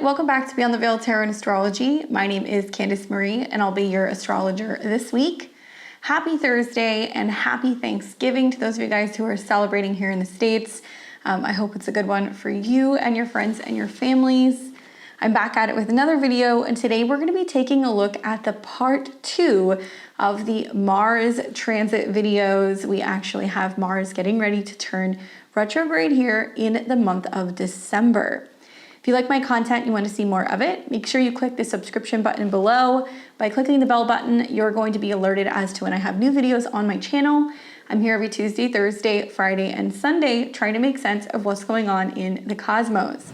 welcome back to Beyond the Veil Tarot and Astrology. My name is Candice Marie and I'll be your astrologer this week. Happy Thursday and happy Thanksgiving to those of you guys who are celebrating here in the States. I hope it's a good one for you and your friends and your families. I'm back at it with another video, and today we're going to be taking a look at the part 2 of the Mars transit videos. We actually have Mars getting ready to turn retrograde here in the month of December. If you like my content, you want to see more of it, make sure you click the subscription button below. By clicking the bell button, you're going to be alerted as to when I have new videos on my channel. I'm here every Tuesday, Thursday, Friday, and Sunday trying to make sense of what's going on in the cosmos.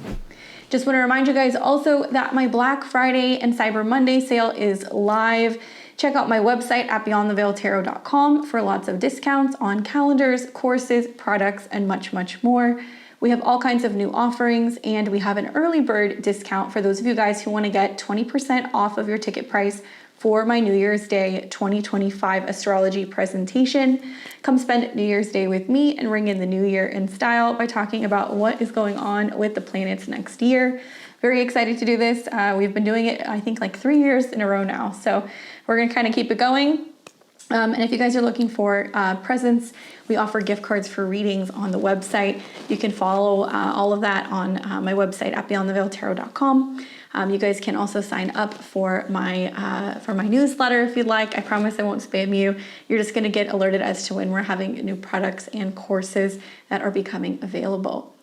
Just want to remind you guys also that my Black Friday and Cyber Monday sale is live. Check out my website at beyondtheveiltarot.com for lots of discounts on calendars, courses, products, and much, much more. We have all kinds of new offerings, and we have an early bird discount for those of you guys who want to get 20% off of your ticket price for my New Year's Day 2025 astrology presentation. Come spend New Year's Day with me and ring in the new year in style by talking about what is going on with the planets next year. Very excited to do this. We've been doing it, I think, like 3 years in a row now. So we're gonna kind of keep it going. And if you guys are looking for presents, we offer gift cards for readings on the website. You can follow all of that on my website at beyondtheveiltarot.com. You guys can also sign up for my newsletter if you'd like. I promise I won't spam you. You're just going to get alerted as to when we're having new products and courses that are becoming available.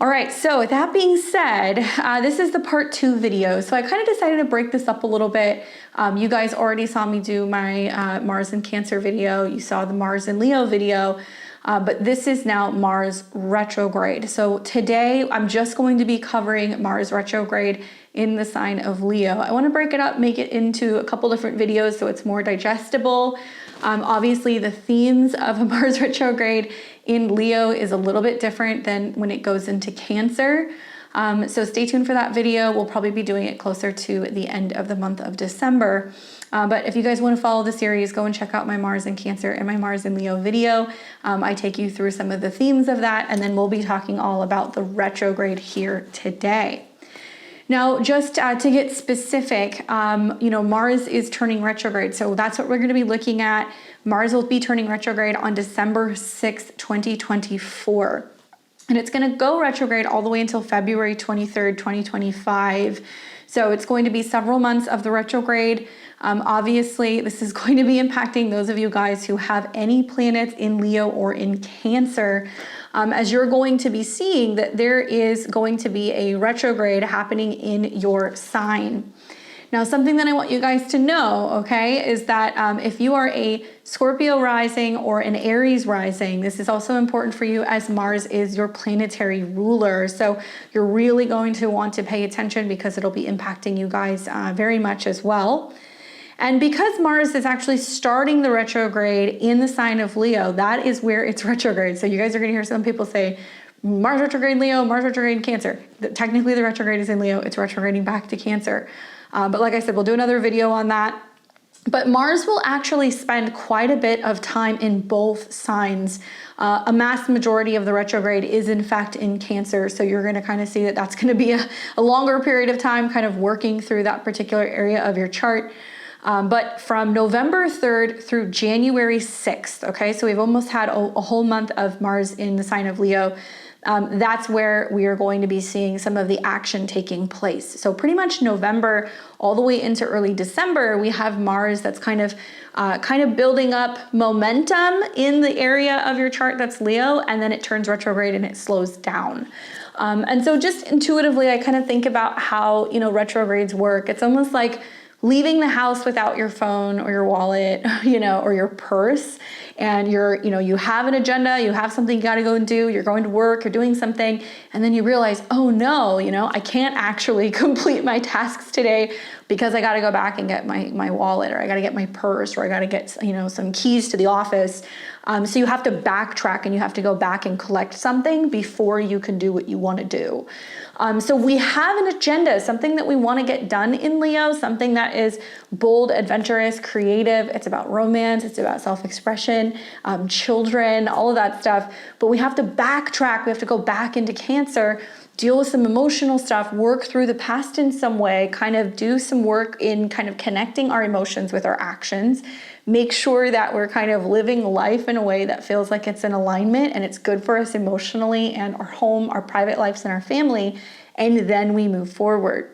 All right, so with that being said, this is the part 2 video. So I kind of decided to break this up a little bit. You guys already saw me do my Mars and Cancer video. You saw the Mars and Leo video. But this is now Mars retrograde. So today I'm just going to be covering Mars retrograde in the sign of Leo. I want to break it up, make it into a couple different videos so it's more digestible. Obviously the themes of a Mars retrograde in Leo is a little bit different than when it goes into Cancer. So stay tuned for that video. We'll probably be doing it closer to the end of the month of December. But if you guys want to follow the series, go and check out my Mars in Cancer and my Mars in Leo video. I take you through some of the themes of that, and then we'll be talking all about the retrograde here today. Now, just to get specific, Mars is turning retrograde. So that's what we're going to be looking at. Mars will be turning retrograde on December 6th, 2024. And it's going to go retrograde all the way until February 23rd, 2025. So it's going to be several months of the retrograde. Obviously, this is going to be impacting those of you guys who have any planets in Leo or in Cancer, as you're going to be seeing that there is going to be a retrograde happening in your sign. Now, something that I want you guys to know, okay, is that if you are a Scorpio rising or an Aries rising, this is also important for you as Mars is your planetary ruler. So you're really going to want to pay attention because it'll be impacting you guys very much as well. And because Mars is actually starting the retrograde in the sign of Leo, that is where it's retrograde. So you guys are going to hear some people say, Mars retrograde Leo, Mars retrograde Cancer. Technically the retrograde is in Leo, it's retrograding back to Cancer. But like I said, we'll do another video on that. But Mars will actually spend quite a bit of time in both signs. A mass majority of the retrograde is in fact in Cancer. So you're going to kind of see that that's going to be a longer period of time kind of working through that particular area of your chart. But from November 3rd through January 6th, okay, so we've almost had a whole month of Mars in the sign of Leo. That's where we are going to be seeing some of the action taking place. So pretty much November all the way into early December, we have Mars that's kind of building up momentum in the area of your chart that's Leo, and then it turns retrograde and it slows down. And so just intuitively, I kind of think about how, retrogrades work. It's almost like leaving the house without your phone or your wallet, or your purse, and you have an agenda, you have something you got to go and do, you're going to work, you're doing something, and then you realize, oh no, I can't actually complete my tasks today because I got to go back and get my wallet, or I got to get my purse, or I got to get, some keys to the office. So you have to backtrack and you have to go back and collect something before you can do what you want to do. So we have an agenda, something that we want to get done in Leo, something that is bold, adventurous, creative. It's about romance. It's about self-expression, children, all of that stuff. But we have to backtrack. We have to go back into Cancer deal with some emotional stuff, work through the past in some way, kind of do some work in kind of connecting our emotions with our actions, make sure that we're kind of living life in a way that feels like it's in alignment and it's good for us emotionally and our home, our private lives, and our family, and then we move forward.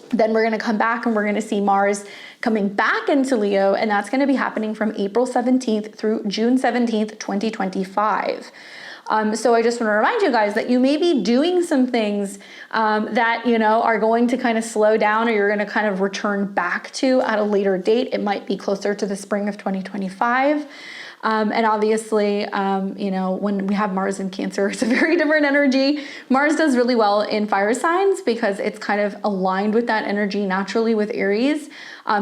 Then we're going to come back and we're going to see Mars coming back into Leo, and that's going to be happening from April 17th through June 17th, 2025. So I just want to remind you guys that you may be doing some things that, you know, are going to kind of slow down, or you're going to kind of return back to at a later date. It might be closer to the spring of 2025. And obviously, you know, when we have Mars in Cancer, it's a very different energy. Mars does really well in fire signs because it's kind of aligned with that energy naturally with Aries.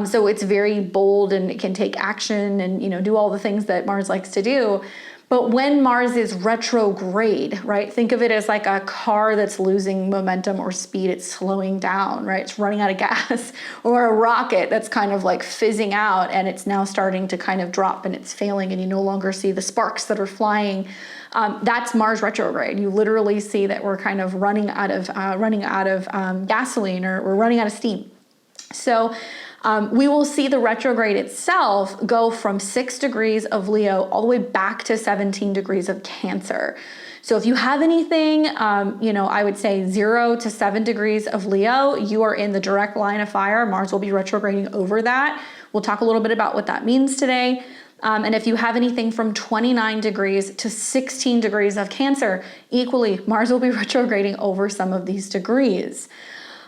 So it's very bold and it can take action and, you know, do all the things that Mars likes to do. But when Mars is retrograde, right, think of it as like a car that's losing momentum or speed. It's slowing down, right? It's running out of gas, or a rocket that's kind of like fizzing out and it's now starting to kind of drop and it's failing and you no longer see the sparks that are flying. That's Mars retrograde. You literally see that we're kind of running out of gasoline, or we're running out of steam. So we will see the retrograde itself go from 6 degrees of Leo all the way back to 17 degrees of Cancer. So if you have anything, you know, I would say 0 to 7 degrees of Leo, you are in the direct line of fire. Mars will be retrograding over that. We'll talk a little bit about what that means today. And if you have anything from 29 degrees to 16 degrees of Cancer, equally, Mars will be retrograding over some of these degrees.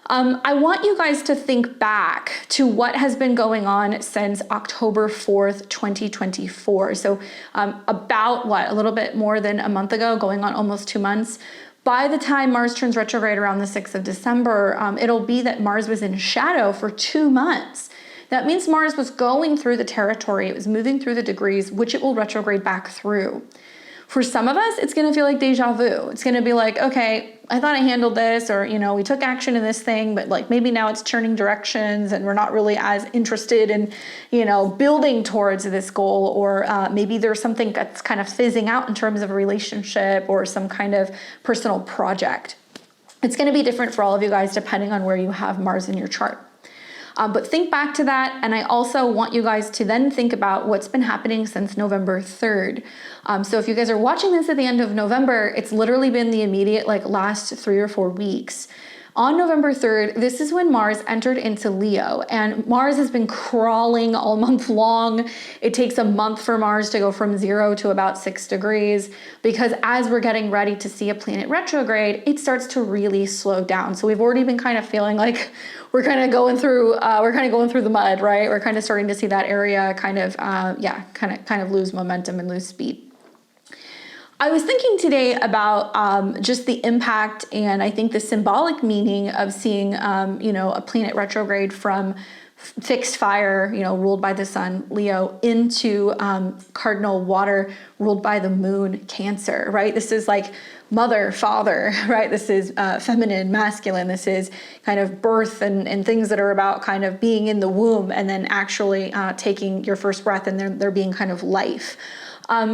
I want you guys to think back to what has been going on since October 4th, 2024. So about a little bit more than a month ago, going on almost 2 months. By the time Mars turns retrograde around the 6th of December, it'll be that Mars was in shadow for 2 months. That means Mars was going through the territory, it was moving through the degrees, which it will retrograde back through. For some of us, it's going to feel like deja vu. It's going to be like, okay, I thought I handled this, or, you know, we took action in this thing, but like maybe now it's turning directions and we're not really as interested in, you know, building towards this goal, or maybe there's something that's kind of fizzing out in terms of a relationship or some kind of personal project. It's going to be different for all of you guys depending on where you have Mars in your chart. But think back to that. And I also want you guys to then think about what's been happening since November 3rd. So if you guys are watching this at the end of November, it's literally been the immediate like last 3 or 4 weeks. On November 3rd, this is when Mars entered into Leo, and Mars has been crawling all month long. It takes a month for Mars to go from 0 to about 6 degrees, because as we're getting ready to see a planet retrograde, it starts to really slow down. So we've already been kind of feeling like we're kind of going through the mud, right? We're kind of starting to see that area kind of lose momentum and lose speed. I was thinking today about just the impact and I think the symbolic meaning of seeing, a planet retrograde from fixed fire, ruled by the sun, Leo, into cardinal water, ruled by the moon, Cancer, right? This is like mother, father, right? This is feminine, masculine. This is kind of birth and things that are about kind of being in the womb and then actually taking your first breath and there being kind of life.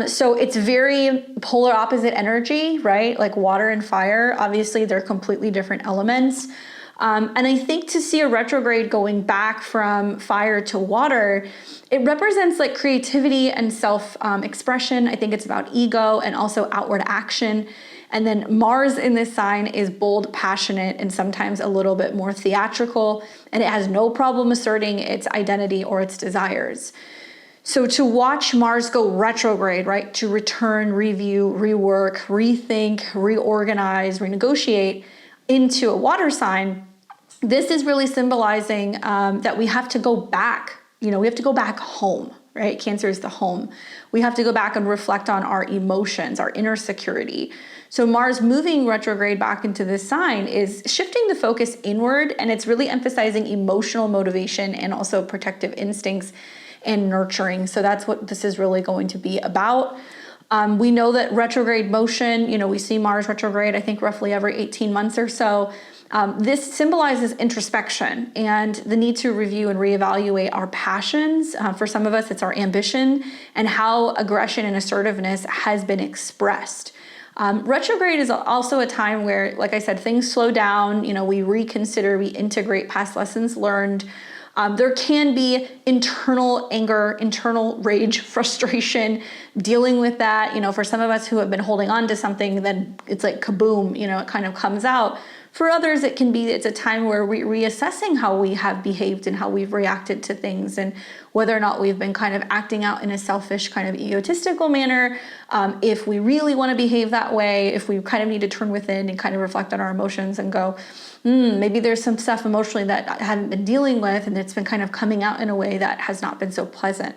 So it's very polar opposite energy, right? Like water and fire, obviously they're completely different elements. And I think to see a retrograde going back from fire to water, it represents like creativity and self-expression. I think it's about ego and also outward action. And then Mars in this sign is bold, passionate, and sometimes a little bit more theatrical, and it has no problem asserting its identity or its desires. So to watch Mars go retrograde, right, to return, review, rework, rethink, reorganize, renegotiate into a water sign, this is really symbolizing that we have to go back, we have to go back home, right? Cancer is the home. We have to go back and reflect on our emotions, our inner security. So Mars moving retrograde back into this sign is shifting the focus inward, and it's really emphasizing emotional motivation and also protective instincts and nurturing. So that's what this is really going to be about. We know that retrograde motion, we see Mars retrograde, I think roughly every 18 months or so. This symbolizes introspection and the need to review and reevaluate our passions. For some of us, it's our ambition and how aggression and assertiveness has been expressed. Retrograde is also a time where, like I said, things slow down, we reconsider, we integrate past lessons learned. There can be internal anger, internal rage, frustration, dealing with that. For some of us who have been holding on to something, then it's like kaboom, it kind of comes out. For others, it's a time where we're reassessing how we have behaved and how we've reacted to things, and whether or not we've been kind of acting out in a selfish, kind of egotistical manner. If we really want to behave that way, if we kind of need to turn within and kind of reflect on our emotions and go, maybe there's some stuff emotionally that I haven't been dealing with, and it's been kind of coming out in a way that has not been so pleasant.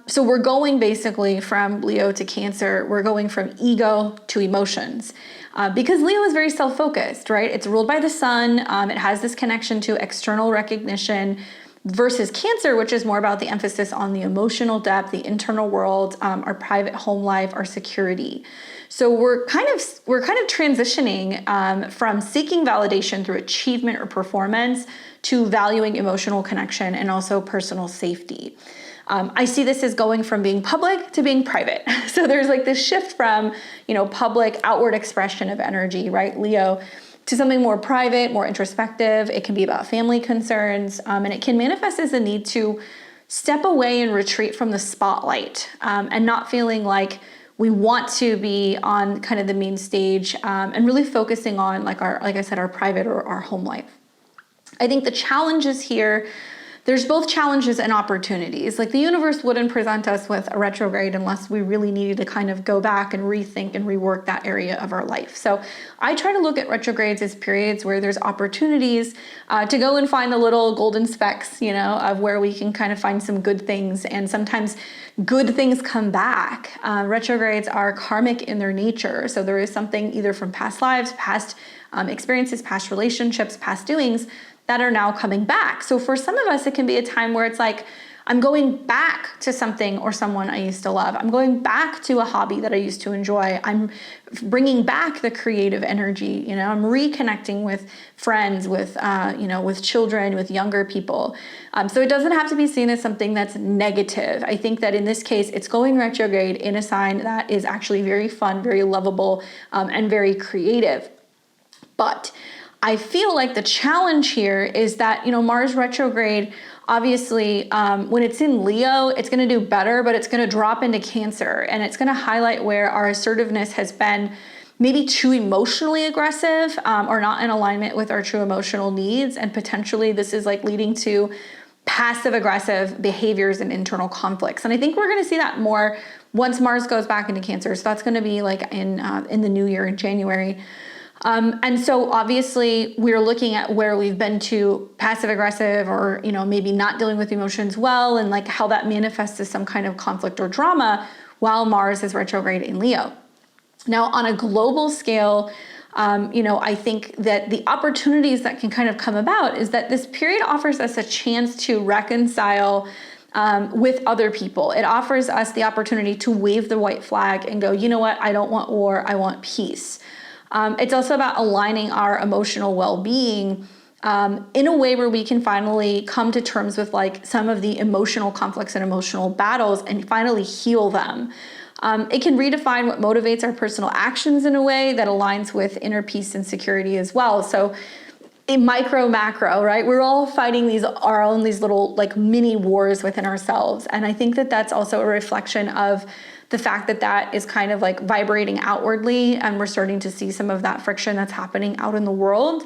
So we're going basically from Leo to Cancer. We're going from ego to emotions. Because Leo is very self-focused, right? It's ruled by the sun. It has this connection to external recognition, versus Cancer, which is more about the emphasis on the emotional depth, the internal world, our private home life, our security. So we're kind of transitioning from seeking validation through achievement or performance to valuing emotional connection and also personal safety. I see this as going from being public to being private. So there's like this shift from, public outward expression of energy, right? Leo, to something more private, more introspective. It can be about family concerns, and it can manifest as a need to step away and retreat from the spotlight, and not feeling like we want to be on kind of the main stage, and really focusing on like I said, our private or our home life. I think the challenges here, there's both challenges and opportunities. Like the universe wouldn't present us with a retrograde unless we really needed to kind of go back and rethink and rework that area of our life. So I try to look at retrogrades as periods where there's opportunities to go and find the little golden specks, of where we can kind of find some good things. And sometimes good things come back. Retrogrades are karmic in their nature. So there is something either from past lives, past experiences, past relationships, past doings that are now coming back. So for some of us, it can be a time where it's like, I'm going back to something or someone I used to love. I'm going back to a hobby that I used to enjoy. I'm bringing back the creative energy. I'm reconnecting with friends, with children, with younger people. So it doesn't have to be seen as something that's negative. I think that in this case, it's going retrograde in a sign that is actually very fun, very lovable, and very creative. But I feel like the challenge here is that, Mars retrograde, obviously, when it's in Leo, it's going to do better, but it's going to drop into Cancer, and it's going to highlight where our assertiveness has been maybe too emotionally aggressive, or not in alignment with our true emotional needs. And potentially this is like leading to passive aggressive behaviors and internal conflicts. And I think we're going to see that more once Mars goes back into Cancer. So that's going to be like in the new year in January. And so obviously we're looking at where we've been too passive aggressive, or, maybe not dealing with emotions well, and like how that manifests as some kind of conflict or drama while Mars is retrograde in Leo. Now, on a global scale, I think that the opportunities that can kind of come about is that this period offers us a chance to reconcile with other people. It offers us the opportunity to wave the white flag and go, you know what, I don't want war, I want peace. It's also about aligning our emotional well-being in a way where we can finally come to terms with like some of the emotional conflicts and emotional battles and finally heal them. It can redefine what motivates our personal actions in a way that aligns with inner peace and security as well. So in micro, macro, right? We're all fighting these little like mini wars within ourselves. And I think that that's also a reflection of the fact that that is kind of like vibrating outwardly, and we're starting to see some of that friction that's happening out in the world.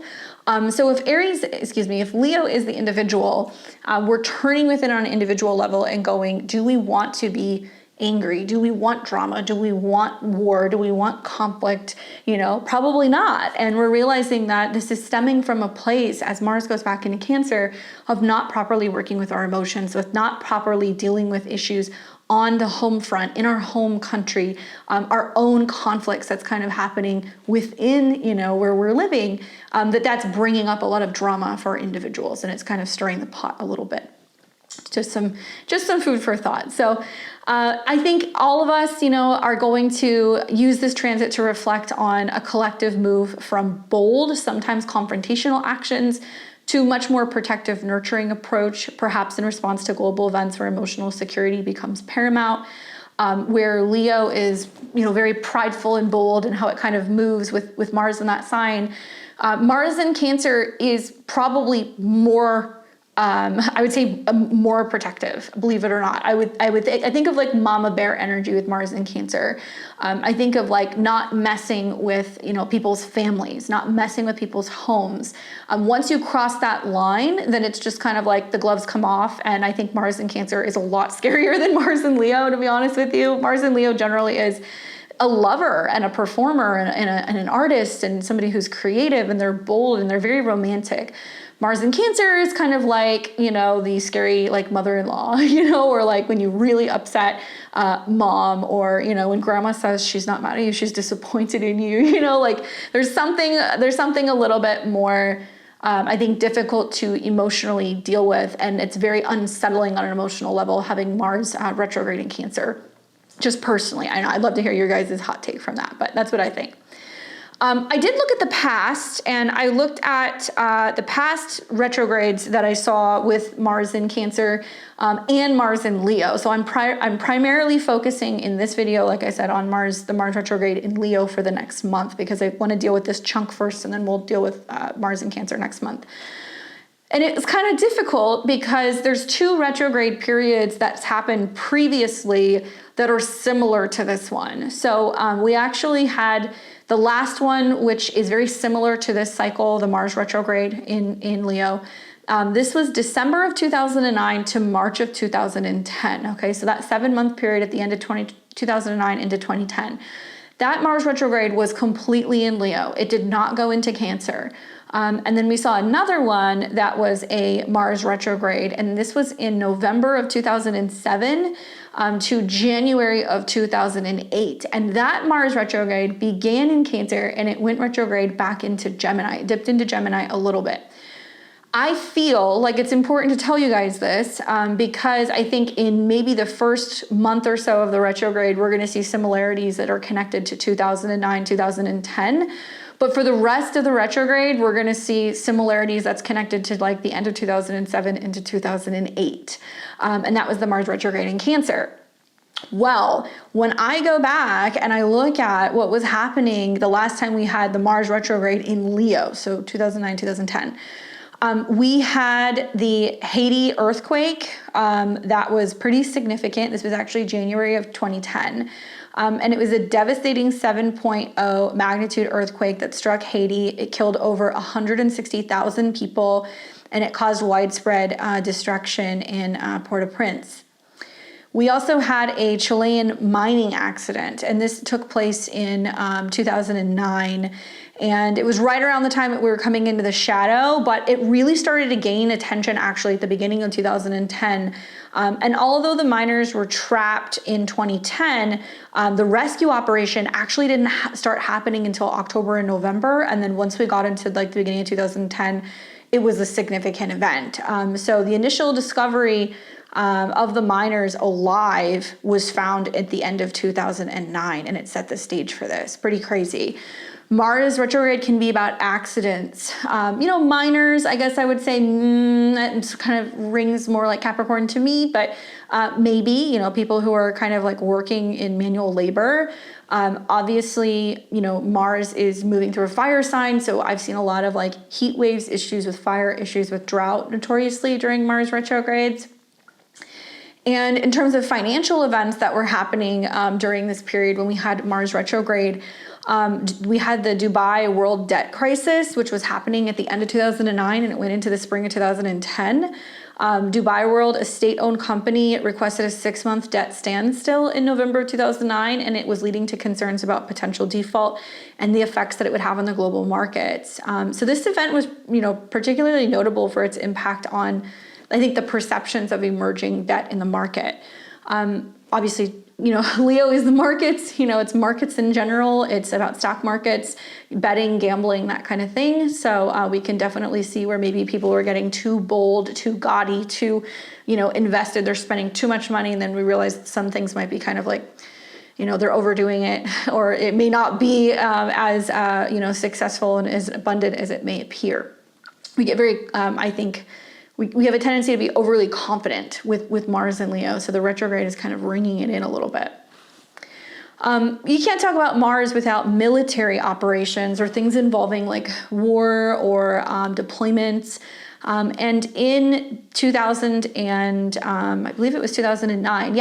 So if Leo is the individual, we're turning within on an individual level and going, do we want to be angry? Do we want drama? Do we want war? Do we want conflict? Probably not. And we're realizing that this is stemming from a place, as Mars goes back into Cancer, of not properly working with our emotions, with not properly dealing with issues on the home front, in our home country, our own conflicts that's kind of happening within, where we're living, that's bringing up a lot of drama for individuals, and it's kind of stirring the pot a little bit. Just some food for thought. So I think all of us, are going to use this transit to reflect on a collective move from bold, sometimes confrontational actions to much more protective, nurturing approach, perhaps in response to global events where emotional security becomes paramount. where Leo is, very prideful and bold, and how it kind of moves with Mars in that sign. Mars in Cancer is probably more, I would say, more protective, believe it or not. I think of like mama bear energy with Mars in Cancer. I think of like not messing with, people's families, not messing with people's homes. Once you cross that line, then it's just kind of like the gloves come off. And I think Mars in Cancer is a lot scarier than Mars in Leo, to be honest with you. Mars in Leo generally is a lover and a performer and an artist and somebody who's creative, and they're bold and they're very romantic. Mars in Cancer is kind of like, the scary like mother-in-law, or like when you really upset mom, or, when grandma says she's not mad at you, she's disappointed in you, like there's something a little bit more, I think, difficult to emotionally deal with. And it's very unsettling on an emotional level having Mars retrograde in Cancer. Just personally, I know I'd love to hear your guys' hot take from that, but that's what I think. I did look at the past, and I looked at the past retrogrades that I saw with Mars in Cancer and Mars in Leo. So I'm primarily focusing in this video, like I said, on the Mars retrograde in Leo for the next month, because I want to deal with this chunk first, and then we'll deal with Mars in Cancer next month. And it's kind of difficult because there's two retrograde periods that's happened previously that are similar to this one. So we actually had the last one, which is very similar to this cycle, the Mars retrograde in Leo. This was December of 2009 to March of 2010. Okay, so that 7-month period at the end of 2009 into 2010. That Mars retrograde was completely in Leo. It did not go into Cancer. And then we saw another one that was a Mars retrograde, and this was in November of 2007 to January of 2008. And that Mars retrograde began in Cancer, and it went retrograde back into Gemini. It dipped into Gemini a little bit. I feel like it's important to tell you guys this because I think in maybe the first month or so of the retrograde, we're going to see similarities that are connected to 2009, 2010. But for the rest of the retrograde, we're going to see similarities that's connected to like the end of 2007 into 2008. And that was the Mars retrograde in Cancer. Well, when I go back and I look at what was happening the last time we had the Mars retrograde in Leo, so 2009, 2010, we had the Haiti earthquake that was pretty significant. This was actually January of 2010. And it was a devastating 7.0 magnitude earthquake that struck Haiti. It killed over 160,000 people, and it caused widespread destruction in Port-au-Prince. We also had a Chilean mining accident, and this took place in 2009. And it was right around the time that we were coming into the shadow, but it really started to gain attention actually at the beginning of 2010. And although the miners were trapped in 2010, the rescue operation actually didn't start happening until October and November. And then once we got into like the beginning of 2010, it was a significant event. So the initial discovery of the miners alive was found at the end of 2009, and it set the stage for this. Pretty crazy. Mars retrograde can be about accidents. Miners, I guess I would say, that kind of rings more like Capricorn to me, but maybe, people who are kind of like working in manual labor. Obviously, Mars is moving through a fire sign, so I've seen a lot of like heat waves, issues with fire, issues with drought notoriously during Mars retrogrades. And in terms of financial events that were happening during this period when we had Mars retrograde, we had the Dubai world debt crisis, which was happening at the end of 2009, and it went into the spring of 2010. Dubai World, a state-owned company, requested a 6-month debt standstill in November of 2009, and it was leading to concerns about potential default and the effects that it would have on the global markets. So this event was, particularly notable for its impact on, I think, the perceptions of emerging debt in the market. Obviously, Leo is the markets, it's markets in general. It's about stock markets, betting, gambling, that kind of thing. So we can definitely see where maybe people are getting too bold, too gaudy, too, invested. They're spending too much money. And then we realize that some things might be kind of like, they're overdoing it, or it may not be as, successful and as abundant as it may appear. We get very, I think, we have a tendency to be overly confident with Mars and Leo, so the retrograde is kind of ringing it in a little bit. You can't talk about Mars without military operations or things involving like war or deployments. And in 2000 and I believe it was 2009,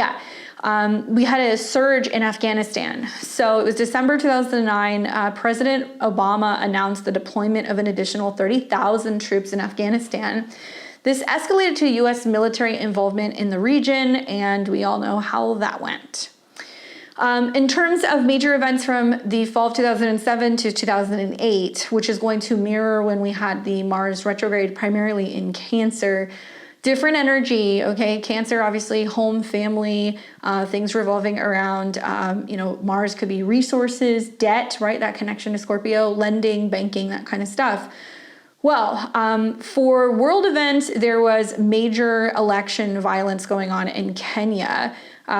we had a surge in Afghanistan. So it was December 2009, President Obama announced the deployment of an additional 30,000 troops in Afghanistan. This escalated to US military involvement in the region, and we all know how that went. In terms of major events from the fall of 2007 to 2008, which is going to mirror when we had the Mars retrograde primarily in Cancer, different energy, okay? Cancer, obviously, home, family, things revolving around, Mars could be resources, debt, right? That connection to Scorpio, lending, banking, that kind of stuff. Well, for world events, there was major election violence going on in Kenya.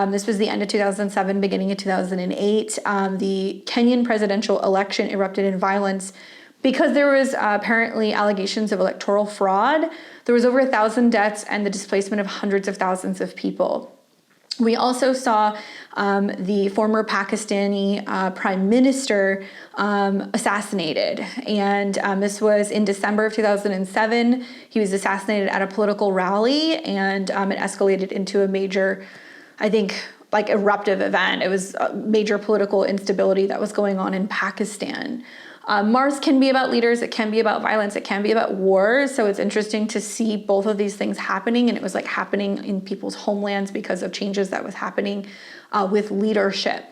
This was the end of 2007, beginning of 2008. The Kenyan presidential election erupted in violence because there was apparently allegations of electoral fraud. There was over 1,000 deaths and the displacement of hundreds of thousands of people. We also saw the former Pakistani prime minister assassinated. And this was in December of 2007. He was assassinated at a political rally, and it escalated into a major, I think, like eruptive event. It was a major political instability that was going on in Pakistan. Mars can be about leaders, it can be about violence, it can be about war. So it's interesting to see both of these things happening, and it was like happening in people's homelands because of changes that was happening with leadership.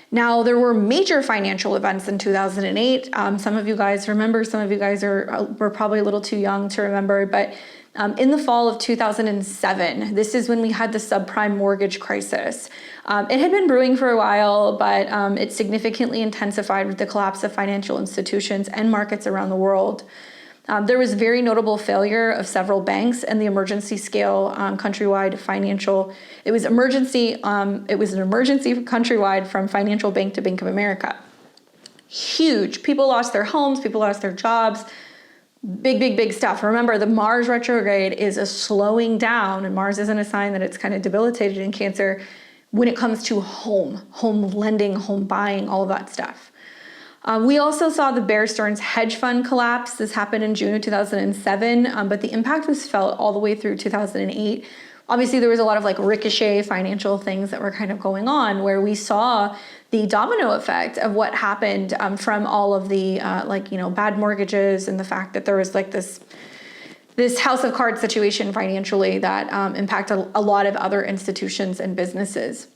Now, there were major financial events in 2008. Some of you guys remember, some of you guys were probably a little too young to remember, but in the fall of 2007, this is when we had the subprime mortgage crisis. It had been brewing for a while, but it significantly intensified with the collapse of financial institutions and markets around the world. There was very notable failure of several banks and the emergency scale countrywide financial. It was an emergency countrywide from Financial Bank to Bank of America. Huge. People lost their homes, people lost their jobs. Big stuff. Remember, the Mars retrograde is a slowing down, and Mars isn't a sign that it's kind of debilitated in Cancer when it comes to home lending, home buying, all of that stuff. We also saw the Bear Stearns hedge fund collapse. This happened in June of 2007, but the impact was felt all the way through 2008. Obviously, there was a lot of like ricochet financial things that were kind of going on where we saw the domino effect of what happened from all of the bad mortgages and the fact that there was like this house of cards situation financially that impacted a lot of other institutions and businesses.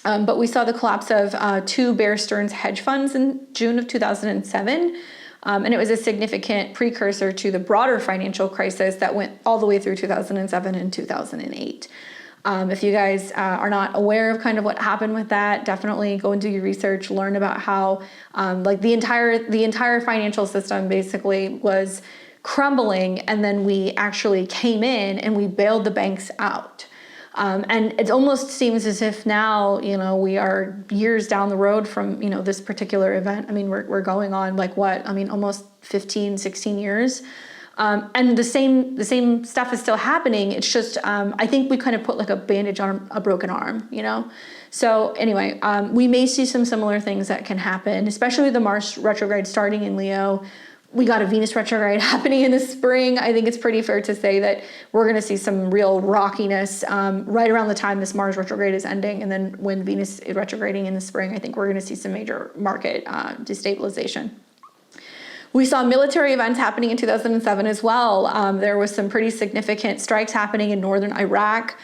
But we saw the collapse of two Bear Stearns hedge funds in June of 2007. And it was a significant precursor to the broader financial crisis that went all the way through 2007 and 2008. If you guys are not aware of kind of what happened with that, definitely go and do your research, learn about how the entire financial system basically was crumbling, and then we actually came in and we bailed the banks out. And it almost seems as if now, we are years down the road from, this particular event. I mean, we're going on almost 15, 16 years. And the same stuff is still happening. It's just, I think we kind of put like a bandage on a broken arm, So anyway, we may see some similar things that can happen, especially with the Mars retrograde starting in Leo. We got a Venus retrograde happening in the spring. I think it's pretty fair to say that we're going to see some real rockiness right around the time this Mars retrograde is ending. And then when Venus is retrograding in the spring, I think we're going to see some major market destabilization. We saw military events happening in 2007 as well. There was some pretty significant strikes happening in northern Iraq.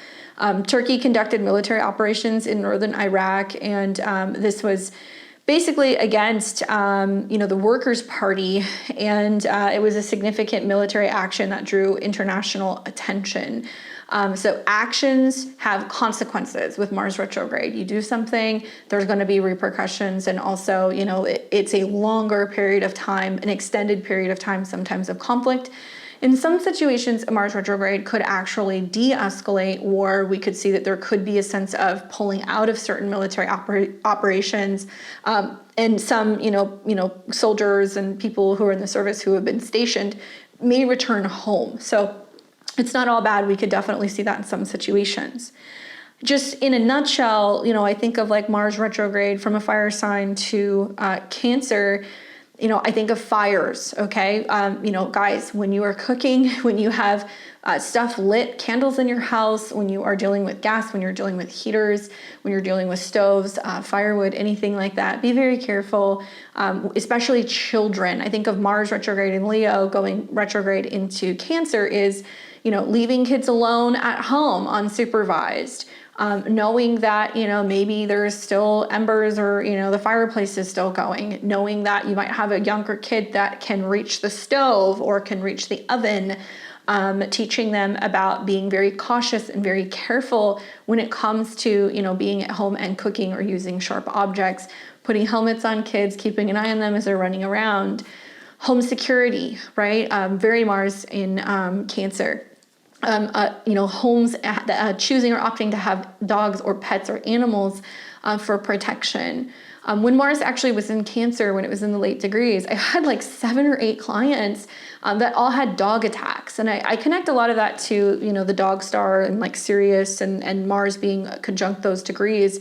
Turkey conducted military operations in northern Iraq, and this was basically against, the Workers' Party, and it was a significant military action that drew international attention. So actions have consequences with Mars retrograde. You do something, there's going to be repercussions, and also, it's a longer period of time, an extended period of time, sometimes of conflict. In some situations, a Mars retrograde could actually de-escalate war. We could see that there could be a sense of pulling out of certain military operations, and some, soldiers and people who are in the service who have been stationed may return home. So it's not all bad. We could definitely see that in some situations. just in a nutshell, I think of like Mars retrograde from a fire sign to Cancer. I think of fires, okay? Guys, when you are cooking, when you have stuff lit, candles in your house, when you are dealing with gas, when you're dealing with heaters, when you're dealing with stoves, firewood, anything like that, be very careful, especially children. I think of Mars retrograde in Leo going retrograde into Cancer is, leaving kids alone at home unsupervised. Knowing that, maybe there's still embers or, the fireplace is still going, knowing that you might have a younger kid that can reach the stove or can reach the oven, teaching them about being very cautious and very careful when it comes to, being at home and cooking or using sharp objects, putting helmets on kids, keeping an eye on them as they're running around. Home security, right? Very Mars in Cancer. Homes choosing or opting to have dogs or pets or animals for protection. When Mars actually was in Cancer, when it was in the late degrees, I had like 7 or 8 clients that all had dog attacks. And I connect a lot of that to, the dog star and like Sirius and Mars being conjunct those degrees.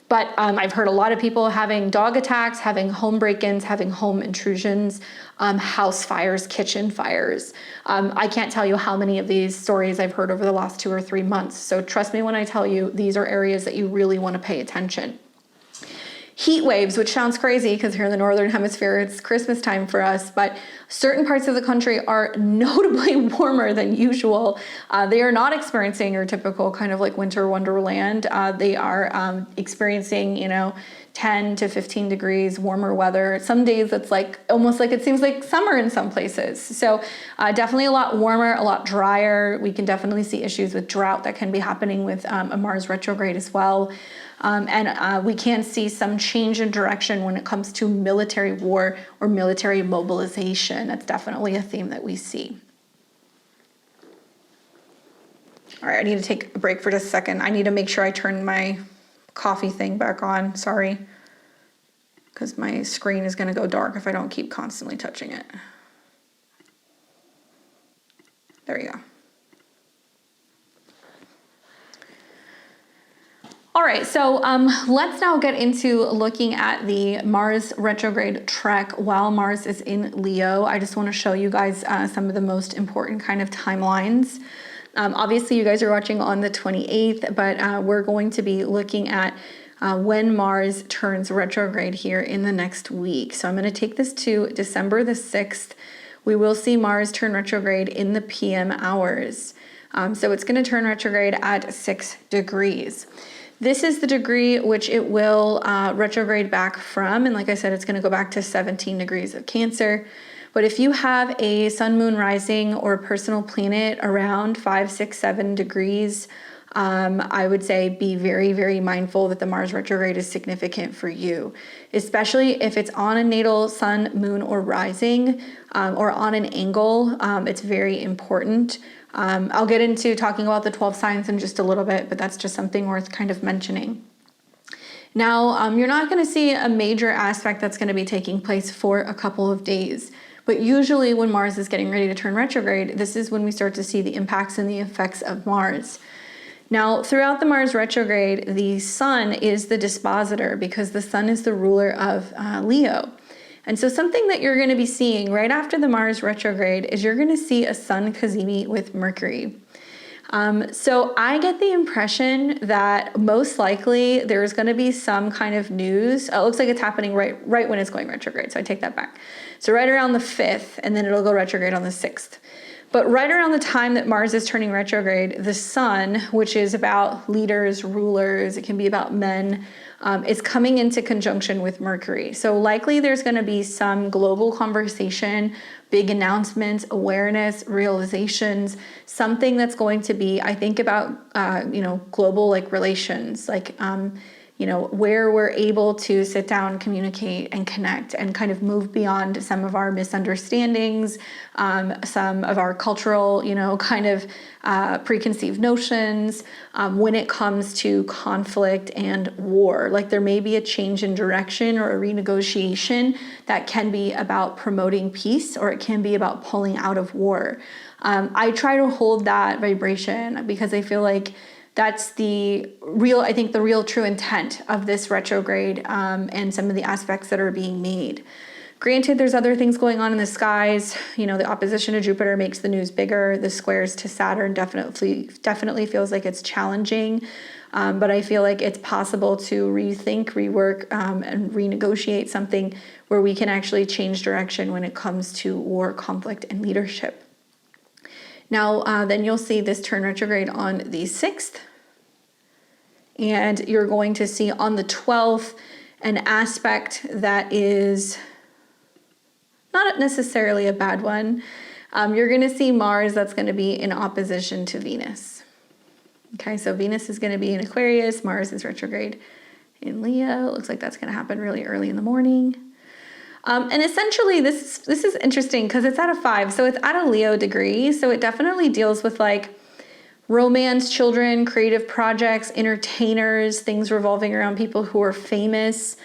But I've heard a lot of people having dog attacks, having home break-ins, having home intrusions, house fires, kitchen fires. I can't tell you how many of these stories I've heard over the last 2 or 3 months. So trust me when I tell you, these are areas that you really want to pay attention. Heat waves, which sounds crazy because here in the Northern Hemisphere, it's Christmas time for us, but certain parts of the country are notably warmer than usual. They are not experiencing your typical kind of like winter wonderland. They are experiencing, 10 to 15 degrees warmer weather. Some days it's like almost like it seems like summer in some places. So definitely a lot warmer, a lot drier. We can definitely see issues with drought that can be happening with a Mars retrograde as well. And we can see some change in direction when it comes to military war or military mobilization. That's definitely a theme that we see. All right, I need to take a break for just a second. I need to make sure I turn my coffee thing back on. Sorry, because my screen is going to go dark if I don't keep constantly touching it. There you go. All right, so let's now get into looking at the Mars retrograde trek while Mars is in Leo. I just want to show you guys some of the most important kind of timelines. Obviously, you guys are watching on the 28th, but we're going to be looking at when Mars turns retrograde here in the next week. So I'm going to take this to December the 6th. We will see Mars turn retrograde in the PM hours. So it's going to turn retrograde at 6 degrees. This is the degree which it will retrograde back from. And like I said, it's going to go back to 17 degrees of Cancer. But if you have a sun, moon, rising, or personal planet around 5, 6, 7 degrees, I would say be very, very mindful that the Mars retrograde is significant for you, especially if it's on a natal sun, moon, or rising, or on an angle. It's very important. I'll get into talking about the 12 signs in just a little bit, but that's just something worth kind of mentioning. Now, you're not going to see a major aspect that's going to be taking place for a couple of days, but usually when Mars is getting ready to turn retrograde, this is when we start to see the impacts and the effects of Mars. Now, throughout the Mars retrograde, the sun is the dispositor because the sun is the ruler of Leo. And so something that you're going to be seeing right after the Mars retrograde is you're going to see a sun cazimi with Mercury. So I get the impression that most likely there's going to be some kind of news. It looks like it's happening right when it's going retrograde. So I take that back. So right around the 5th, and then it'll go retrograde on the 6th. But right around the time that Mars is turning retrograde, the sun, which is about leaders, rulers, it can be about men, is coming into conjunction with Mercury. So likely there's going to be some global conversation, big announcements, awareness, realizations, something that's going to be, I think about, global like relations, like, where we're able to sit down, communicate, and connect and kind of move beyond some of our misunderstandings, some of our cultural, preconceived notions when it comes to conflict and war. Like there may be a change in direction or a renegotiation that can be about promoting peace, or it can be about pulling out of war. I try to hold that vibration because I feel like That's the real, I think the real true intent of this retrograde, and some of the aspects that are being made. Granted, there's other things going on in the skies. You know, the opposition to Jupiter makes the news bigger. The squares to Saturn definitely feels like it's challenging. But I feel like it's possible to rethink, rework, and renegotiate something where we can actually change direction when it comes to war, conflict, and leadership. Now, then you'll see this turn retrograde on the 6th. And you're going to see on the 12th an aspect that is not necessarily a bad one. You're going to see Mars that's going to be in opposition to Venus. Okay, so Venus is going to be in Aquarius. Mars is retrograde in Leo. It looks like that's going to happen really early in the morning. And essentially, this is interesting because it's at a 5, so it's at a Leo degree. So it definitely deals with like romance, children, creative projects, entertainers, things revolving around people who are famous.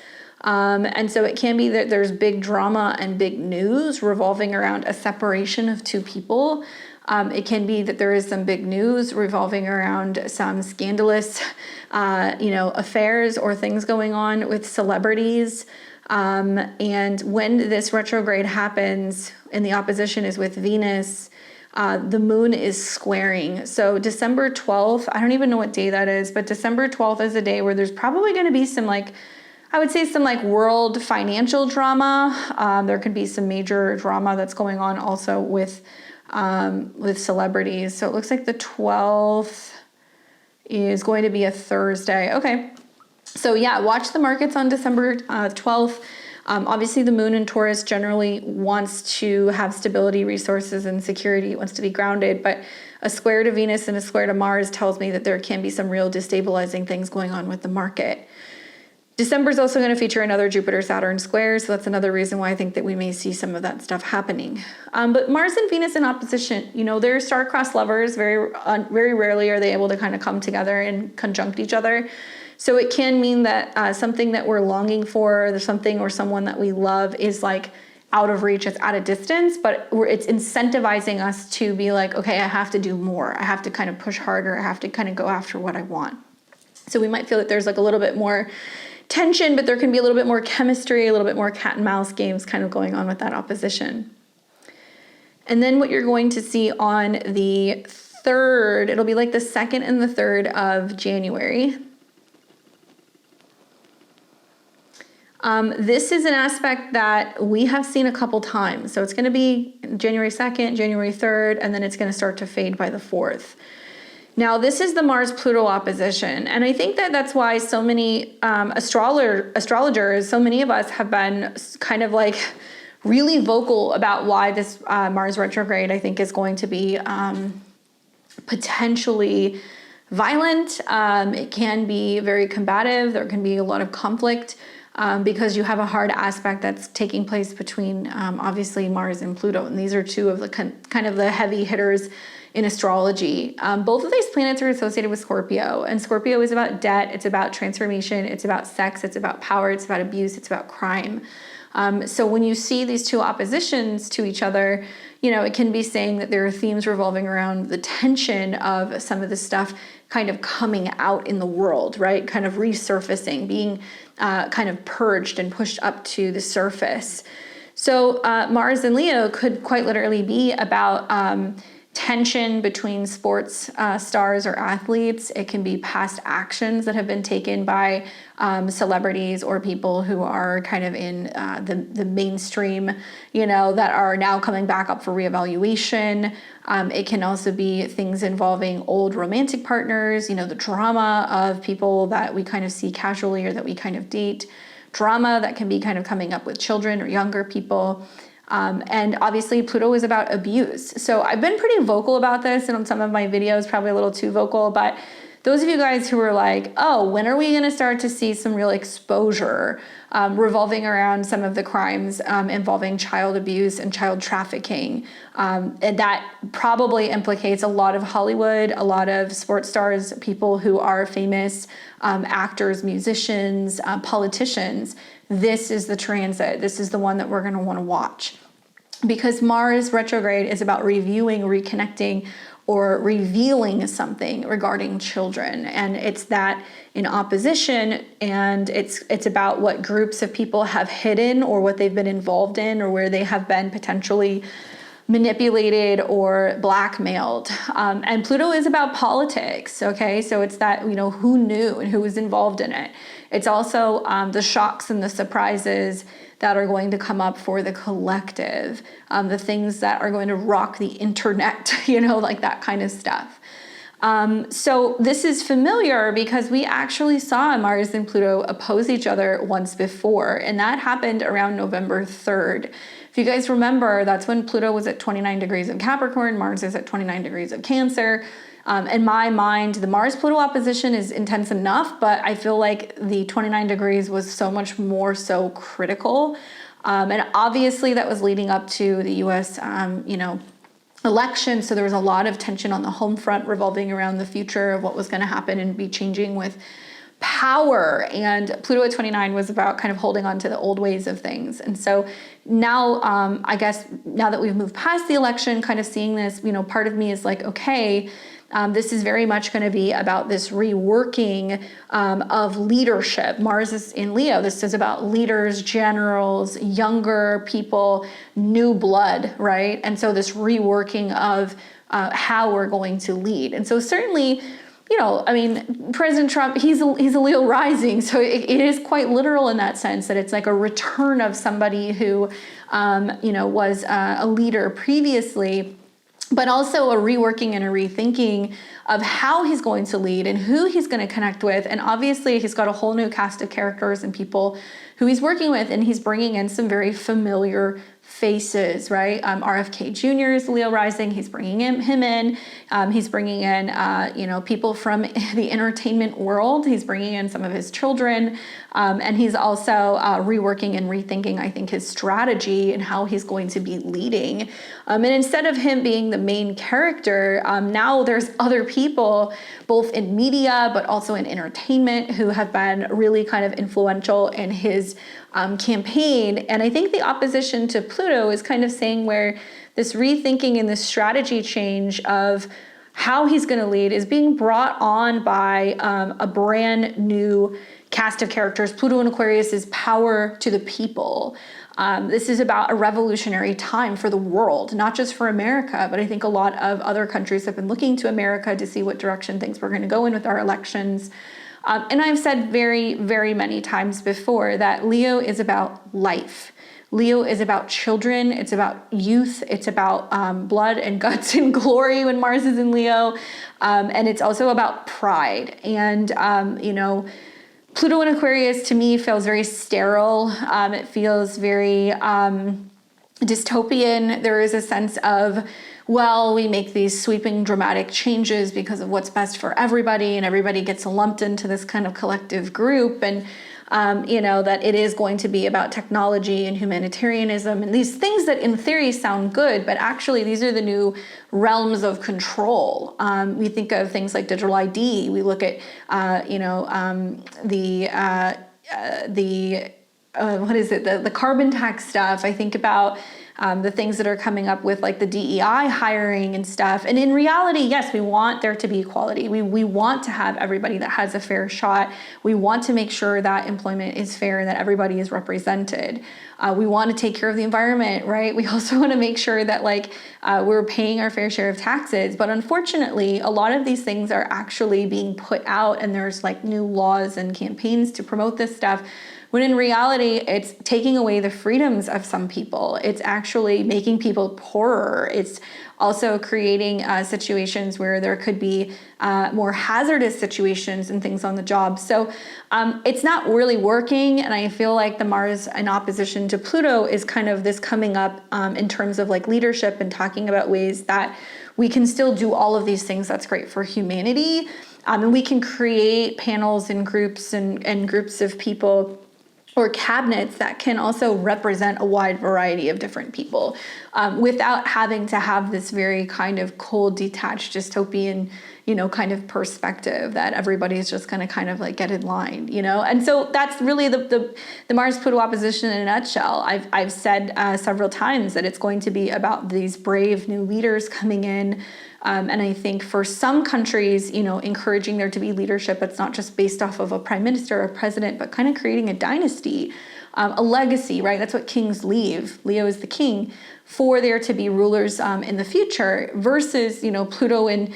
And so it can be that there's big drama and big news revolving around a separation of two people. It can be that there is some big news revolving around some scandalous, affairs or things going on with celebrities. And when this retrograde happens and the opposition is with Venus, the moon is squaring. So December 12th, I don't even know what day that is, but December 12th is a day where there's probably going to be some world financial drama. There could be some major drama that's going on also with celebrities. So it looks like the 12th is going to be a Thursday. Okay. So yeah, watch the markets on December 12th. Obviously the moon in Taurus generally wants to have stability, resources, and security. It wants to be grounded, but a square to Venus and a square to Mars tells me that there can be some real destabilizing things going on with the market. December is also going to feature another Jupiter-Saturn square, so that's another reason why I think that we may see some of that stuff happening. But Mars and Venus in opposition, they're star-crossed lovers. Very rarely are they able to kind of come together and conjunct each other. So it can mean that something that we're longing for, there's something or someone that we love is like out of reach, it's at a distance, but it's incentivizing us to be like, okay, I have to do more. I have to kind of push harder. I have to kind of go after what I want. So we might feel that there's like a little bit more tension, but there can be a little bit more chemistry, a little bit more cat and mouse games kind of going on with that opposition. And then what you're going to see on the 3rd, it'll be like the 2nd and the 3rd of January. This is an aspect that we have seen a couple times. So it's going to be January 2nd, January 3rd, and then it's going to start to fade by the 4th. Now, this is the Mars-Pluto opposition, and I think that that's why so many astrologers, so many of us have been kind of like really vocal about why this Mars retrograde, I think, is going to be potentially violent. It can be very combative. There can be a lot of conflict because you have a hard aspect that's taking place between, obviously, Mars and Pluto, and these are two of the kind of the heavy hitters in astrology. Both of these planets are associated with Scorpio, and Scorpio is about debt, it's about transformation, it's about sex, it's about power, it's about abuse, it's about crime. So when you see these two oppositions to each other, it can be saying that there are themes revolving around the tension of some of the stuff kind of coming out in the world, right? Kind of resurfacing, being kind of purged and pushed up to the surface. So Mars and Leo could quite literally be about tension between sports stars or athletes. It can be past actions that have been taken by celebrities or people who are kind of in the mainstream, that are now coming back up for reevaluation. It can also be things involving old romantic partners, the drama of people that we kind of see casually or that we kind of date. Drama that can be kind of coming up with children or younger people. And obviously Pluto is about abuse. So I've been pretty vocal about this, and on some of my videos, probably a little too vocal, but those of you guys who are like, oh, when are we going to start to see some real exposure revolving around some of the crimes involving child abuse and child trafficking? And that probably implicates a lot of Hollywood, a lot of sports stars, people who are famous, actors, musicians, politicians. This is the transit. This is the one that we're going to want to watch, because Mars retrograde is about reviewing, reconnecting or revealing something regarding children. And it's that in opposition, and it's about what groups of people have hidden or what they've been involved in or where they have been potentially manipulated or blackmailed. And Pluto is about politics, okay? So it's that, who knew and who was involved in it. It's also the shocks and the surprises that are going to come up for the collective, the things that are going to rock the internet, like that kind of stuff. So this is familiar because we actually saw Mars and Pluto oppose each other once before, and that happened around November 3rd. If you guys remember, that's when Pluto was at 29 degrees of Capricorn, Mars is at 29 degrees of Cancer. In my mind, the Mars-Pluto opposition is intense enough, but I feel like the 29 degrees was so much more so critical. And obviously that was leading up to the US, election. So there was a lot of tension on the home front revolving around the future of what was going to happen and be changing with power. And Pluto at 29 was about kind of holding on to the old ways of things. And so now, I guess now that we've moved past the election, kind of seeing this, part of me is like, okay, this is very much going to be about this reworking of leadership. Mars is in Leo. This is about leaders, generals, younger people, new blood, right? And so this reworking of how we're going to lead. And so certainly, President Trump, he's a Leo rising. So it is quite literal in that sense that it's like a return of somebody who, was a leader previously, but also a reworking and a rethinking of how he's going to lead and who he's going to connect with. And obviously he's got a whole new cast of characters and people who he's working with, and he's bringing in some very familiar faces, right? RFK Jr. is Leo rising. He's bringing him in. He's bringing in, people from the entertainment world. He's bringing in some of his children. And he's also reworking and rethinking, I think, his strategy and how he's going to be leading. And instead of him being the main character, now there's other people, both in media, but also in entertainment, who have been really kind of influential in his campaign. And I think the opposition to Pluto is kind of saying where this rethinking and this strategy change of how he's going to lead is being brought on by a brand new cast of characters. Pluto in Aquarius is power to the people. This is about a revolutionary time for the world, not just for America, but I think a lot of other countries have been looking to America to see what direction things were going to go in with our elections. And I've said very, very many times before that Leo is about life. Leo is about children. It's about youth. It's about blood and guts and glory when Mars is in Leo. And it's also about pride. And, Pluto in Aquarius to me feels very sterile. It feels very dystopian. There is a sense of, well, we make these sweeping dramatic changes because of what's best for everybody, and everybody gets lumped into this kind of collective group. And that it is going to be about technology and humanitarianism and these things that in theory sound good, but actually these are the new realms of control. We think of things like digital ID. We look at, the carbon tax stuff. I think about the things that are coming up with like the DEI hiring and stuff. And in reality, yes, we want there to be equality. We want to have everybody that has a fair shot. We want to make sure that employment is fair and that everybody is represented. We want to take care of the environment, right? We also want to make sure that we're paying our fair share of taxes. But unfortunately, a lot of these things are actually being put out, and there's new laws and campaigns to promote this stuff, when in reality, it's taking away the freedoms of some people. It's actually making people poorer. It's also creating situations where there could be more hazardous situations and things on the job. So it's not really working. And I feel like the Mars in opposition to Pluto is kind of this coming up in terms of leadership and talking about ways that we can still do all of these things that's great for humanity. And we can create panels and groups and groups of people or cabinets that can also represent a wide variety of different people without having to have this very kind of cold, detached, dystopian, kind of perspective that everybody's just going to kind of like get in line, And so that's really the Mars-Pluto opposition in a nutshell. I've said several times that it's going to be about these brave new leaders coming in. And I think for some countries, encouraging there to be leadership that's not just based off of a prime minister or a president, but kind of creating a dynasty, a legacy, right? That's what kings leave. Leo is the king, for there to be rulers in the future versus, Pluto in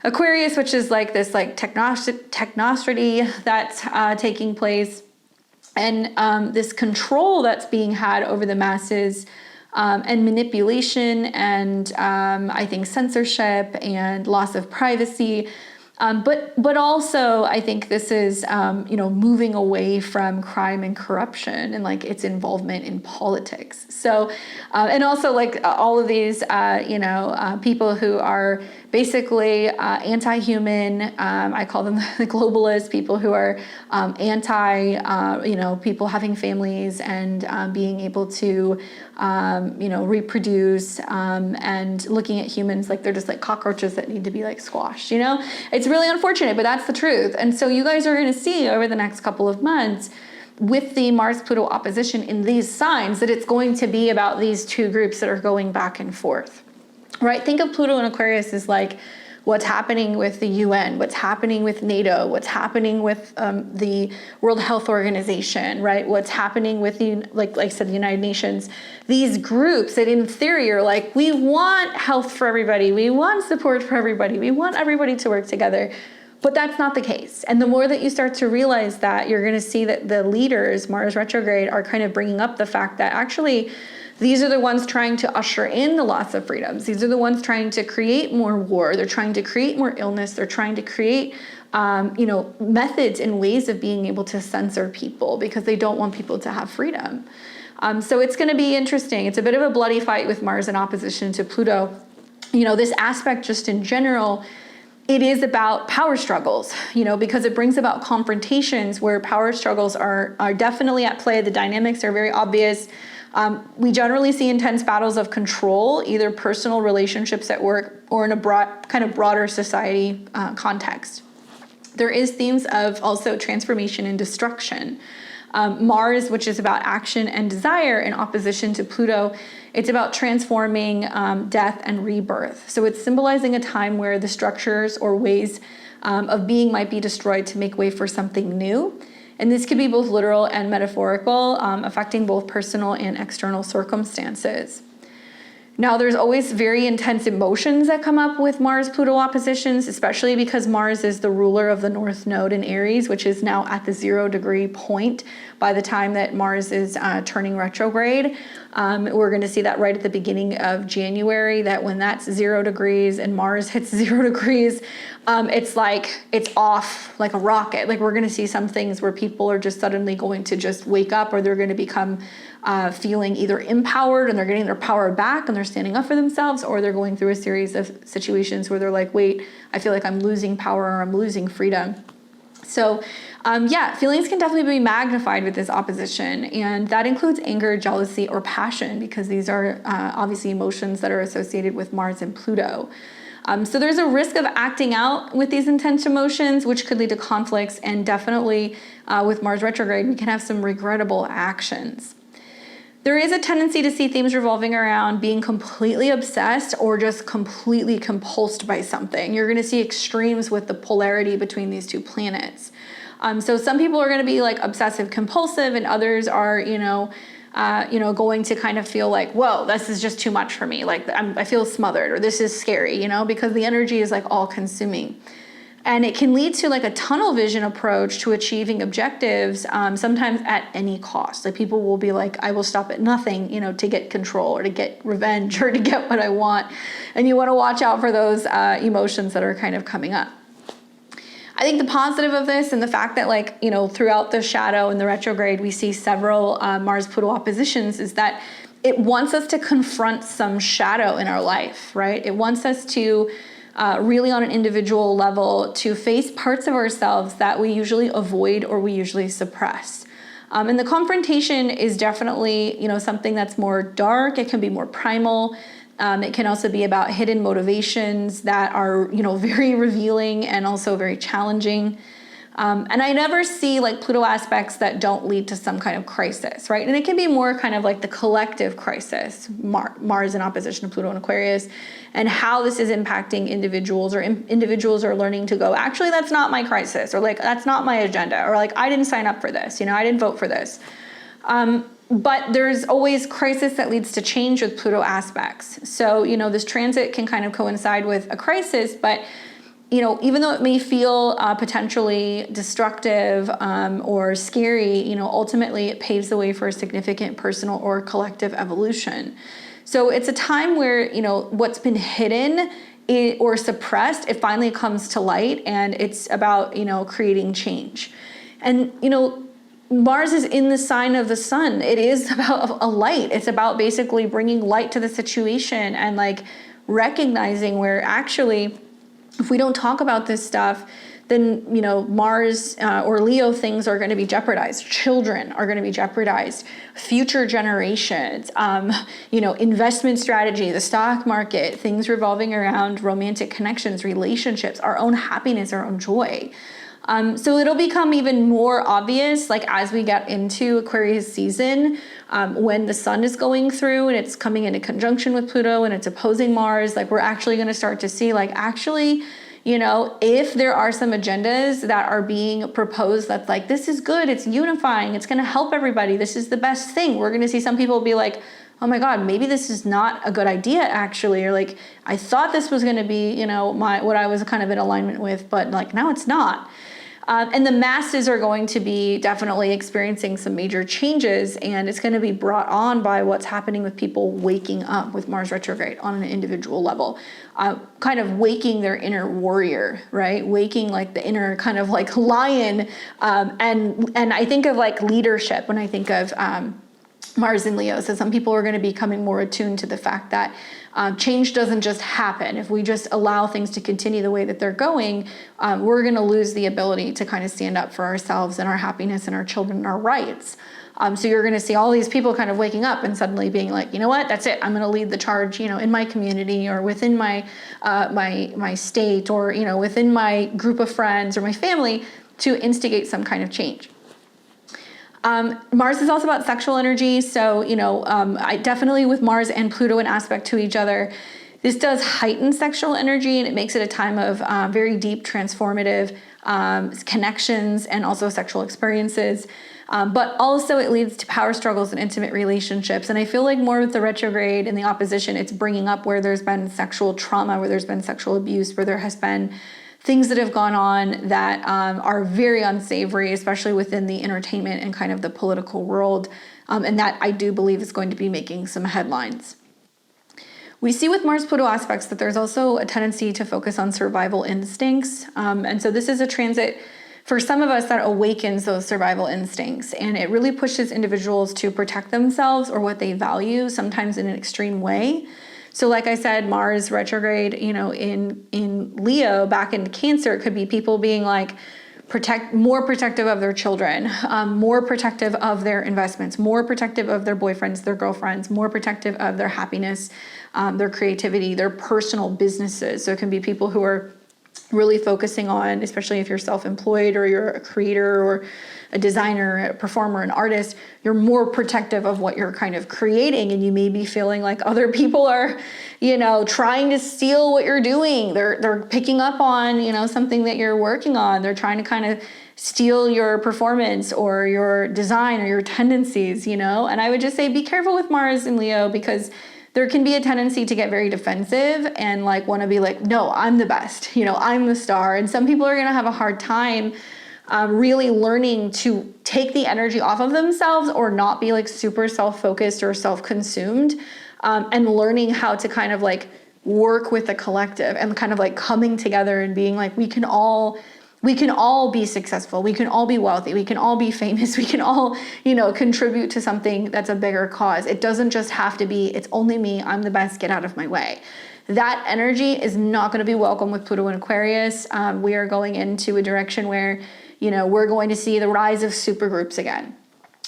Aquarius, which is like this like technostrity that's taking place, and this control that's being had over the masses, and manipulation, and I think censorship and loss of privacy. But also I think this is, moving away from crime and corruption and like its involvement in politics. So, and also like all of these, people who are basically anti-human, I call them the globalists, people who are people having families and being able to, reproduce, and looking at humans like they're just like cockroaches that need to be like squashed, It's really unfortunate, but that's the truth. And so you guys are going to see over the next couple of months with the Mars-Pluto opposition in these signs that it's going to be about these two groups that are going back and forth, right? Think of Pluto and Aquarius as like what's happening with the UN, what's happening with NATO, what's happening with the World Health Organization, right? What's happening with like I said, the United Nations. These groups that in theory are like, we want health for everybody, we want support for everybody, we want everybody to work together. But that's not the case. And the more that you start to realize that, you're going to see that the leaders, Mars retrograde, are kind of bringing up the fact that actually these are the ones trying to usher in the loss of freedoms. These are the ones trying to create more war. They're trying to create more illness. They're trying to create, methods and ways of being able to censor people because they don't want people to have freedom. So it's going to be interesting. It's a bit of a bloody fight with Mars in opposition to Pluto. This aspect just in general, it is about power struggles, because it brings about confrontations where power struggles are definitely at play. The dynamics are very obvious. We generally see intense battles of control, either personal relationships at work or in a broader society context. There is themes of also transformation and destruction. Mars, which is about action and desire, in opposition to Pluto, it's about transforming death and rebirth. So it's symbolizing a time where the structures or ways of being might be destroyed to make way for something new. And this could be both literal and metaphorical, affecting both personal and external circumstances. Now, there's always very intense emotions that come up with Mars-Pluto oppositions, especially because Mars is the ruler of the North Node in Aries, which is now at the 0-degree point by the time that Mars is turning retrograde. We're going to see that right at the beginning of January, that when that's 0 degrees and Mars hits 0 degrees, it's like it's off like a rocket. Like we're going to see some things where people are just suddenly going to just wake up, or they're going to become feeling either empowered and they're getting their power back and they're standing up for themselves, or they're going through a series of situations where they're like, wait, I feel like I'm losing power or I'm losing freedom. So feelings can definitely be magnified with this opposition, and that includes anger, jealousy, or passion, because these are obviously emotions that are associated with Mars and Pluto. So there's a risk of acting out with these intense emotions, which could lead to conflicts, and definitely with Mars retrograde, we can have some regrettable actions. There is a tendency to see themes revolving around being completely obsessed or just completely compulsed by something. You're going to see extremes with the polarity between these two planets. So some people are going to be like obsessive compulsive, and others are, going to kind of feel like, whoa, this is just too much for me. Like I feel smothered, or this is scary, because the energy is like all consuming. And it can lead to like a tunnel vision approach to achieving objectives, sometimes at any cost. Like people will be like, I will stop at nothing, to get control or to get revenge or to get what I want. And you want to watch out for those emotions that are kind of coming up. I think the positive of this, and the fact that throughout the shadow and the retrograde, we see several Mars-Pluto oppositions, is that it wants us to confront some shadow in our life, right? It wants us to really on an individual level to face parts of ourselves that we usually avoid or we usually suppress. And the confrontation is definitely, something that's more dark. It can be more primal. It can also be about hidden motivations that are, very revealing and also very challenging. And I never see like Pluto aspects that don't lead to some kind of crisis, right? And it can be more kind of like the collective crisis, Mars in opposition to Pluto and Aquarius, and how this is impacting individuals, or individuals are learning to go, actually, that's not my crisis, or like, that's not my agenda, or like, I didn't sign up for this, I didn't vote for this. But there's always crisis that leads to change with Pluto aspects. So, this transit can kind of coincide with a crisis, but even though it may feel potentially destructive or scary, ultimately it paves the way for a significant personal or collective evolution. So it's a time where, what's been hidden or suppressed, it finally comes to light, and it's about, creating change. And, Mars is in the sign of the sun. It is about a light. It's about basically bringing light to the situation and like recognizing where actually, if we don't talk about this stuff, then, Mars or Leo things are going to be jeopardized. Children are going to be jeopardized. Future generations, investment strategy, the stock market, things revolving around romantic connections, relationships, our own happiness, our own joy. So it'll become even more obvious, like as we get into Aquarius season, when the sun is going through and it's coming into conjunction with Pluto and it's opposing Mars, like we're actually going to start to see like, actually, if there are some agendas that are being proposed that's like, this is good, it's unifying, it's going to help everybody, this is the best thing. We're going to see some people be like, oh my God, maybe this is not a good idea actually. Or like, I thought this was going to be, what I was kind of in alignment with, but like now it's not. And the masses are going to be definitely experiencing some major changes, and it's going to be brought on by what's happening with people waking up with Mars retrograde on an individual level, kind of waking their inner warrior, right? Waking like the inner kind of like lion. And I think of like leadership when I think of Mars in Leo. So some people are going to be becoming more attuned to the fact that change doesn't just happen. If we just allow things to continue the way that they're going, we're going to lose the ability to kind of stand up for ourselves and our happiness and our children and our rights. So you're going to see all these people kind of waking up and suddenly being like, you know what, that's it. I'm going to lead the charge, in my community or within my my state or, within my group of friends or my family to instigate some kind of change. Mars is also about sexual energy. So, I definitely with Mars and Pluto in aspect to each other, this does heighten sexual energy, and it makes it a time of very deep, transformative connections and also sexual experiences. But also it leads to power struggles and intimate relationships. And I feel like more with the retrograde and the opposition, it's bringing up where there's been sexual trauma, where there's been sexual abuse, where there has been things that have gone on that are very unsavory, especially within the entertainment and kind of the political world. And that I do believe is going to be making some headlines. We see with Mars-Pluto aspects that there's also a tendency to focus on survival instincts. And so this is a transit for some of us that awakens those survival instincts. And it really pushes individuals to protect themselves or what they value, sometimes in an extreme way. So like I said, Mars retrograde, in Leo back into Cancer, it could be people being like more protective of their children, more protective of their investments, more protective of their boyfriends, their girlfriends, more protective of their happiness, their creativity, their personal businesses. So it can be people who are really focusing on, especially if you're self-employed or you're a creator or a designer, a performer, an artist, you're more protective of what you're kind of creating, and you may be feeling like other people are, trying to steal what you're doing. They're picking up on, something that you're working on. They're trying to kind of steal your performance or your design or your tendencies, and I would just say be careful with Mars and Leo, because there can be a tendency to get very defensive and like want to be like, no, I'm the best, I'm the star. And some people are going to have a hard time really learning to take the energy off of themselves or not be like super self-focused or self-consumed, and learning how to kind of like work with the collective and kind of like coming together and being like, we can all be successful. We can all be wealthy. We can all be famous. We can all, contribute to something that's a bigger cause. It doesn't just have to be, it's only me, I'm the best, get out of my way. That energy is not going to be welcome with Pluto and Aquarius. We are going into a direction where, we're going to see the rise of supergroups again.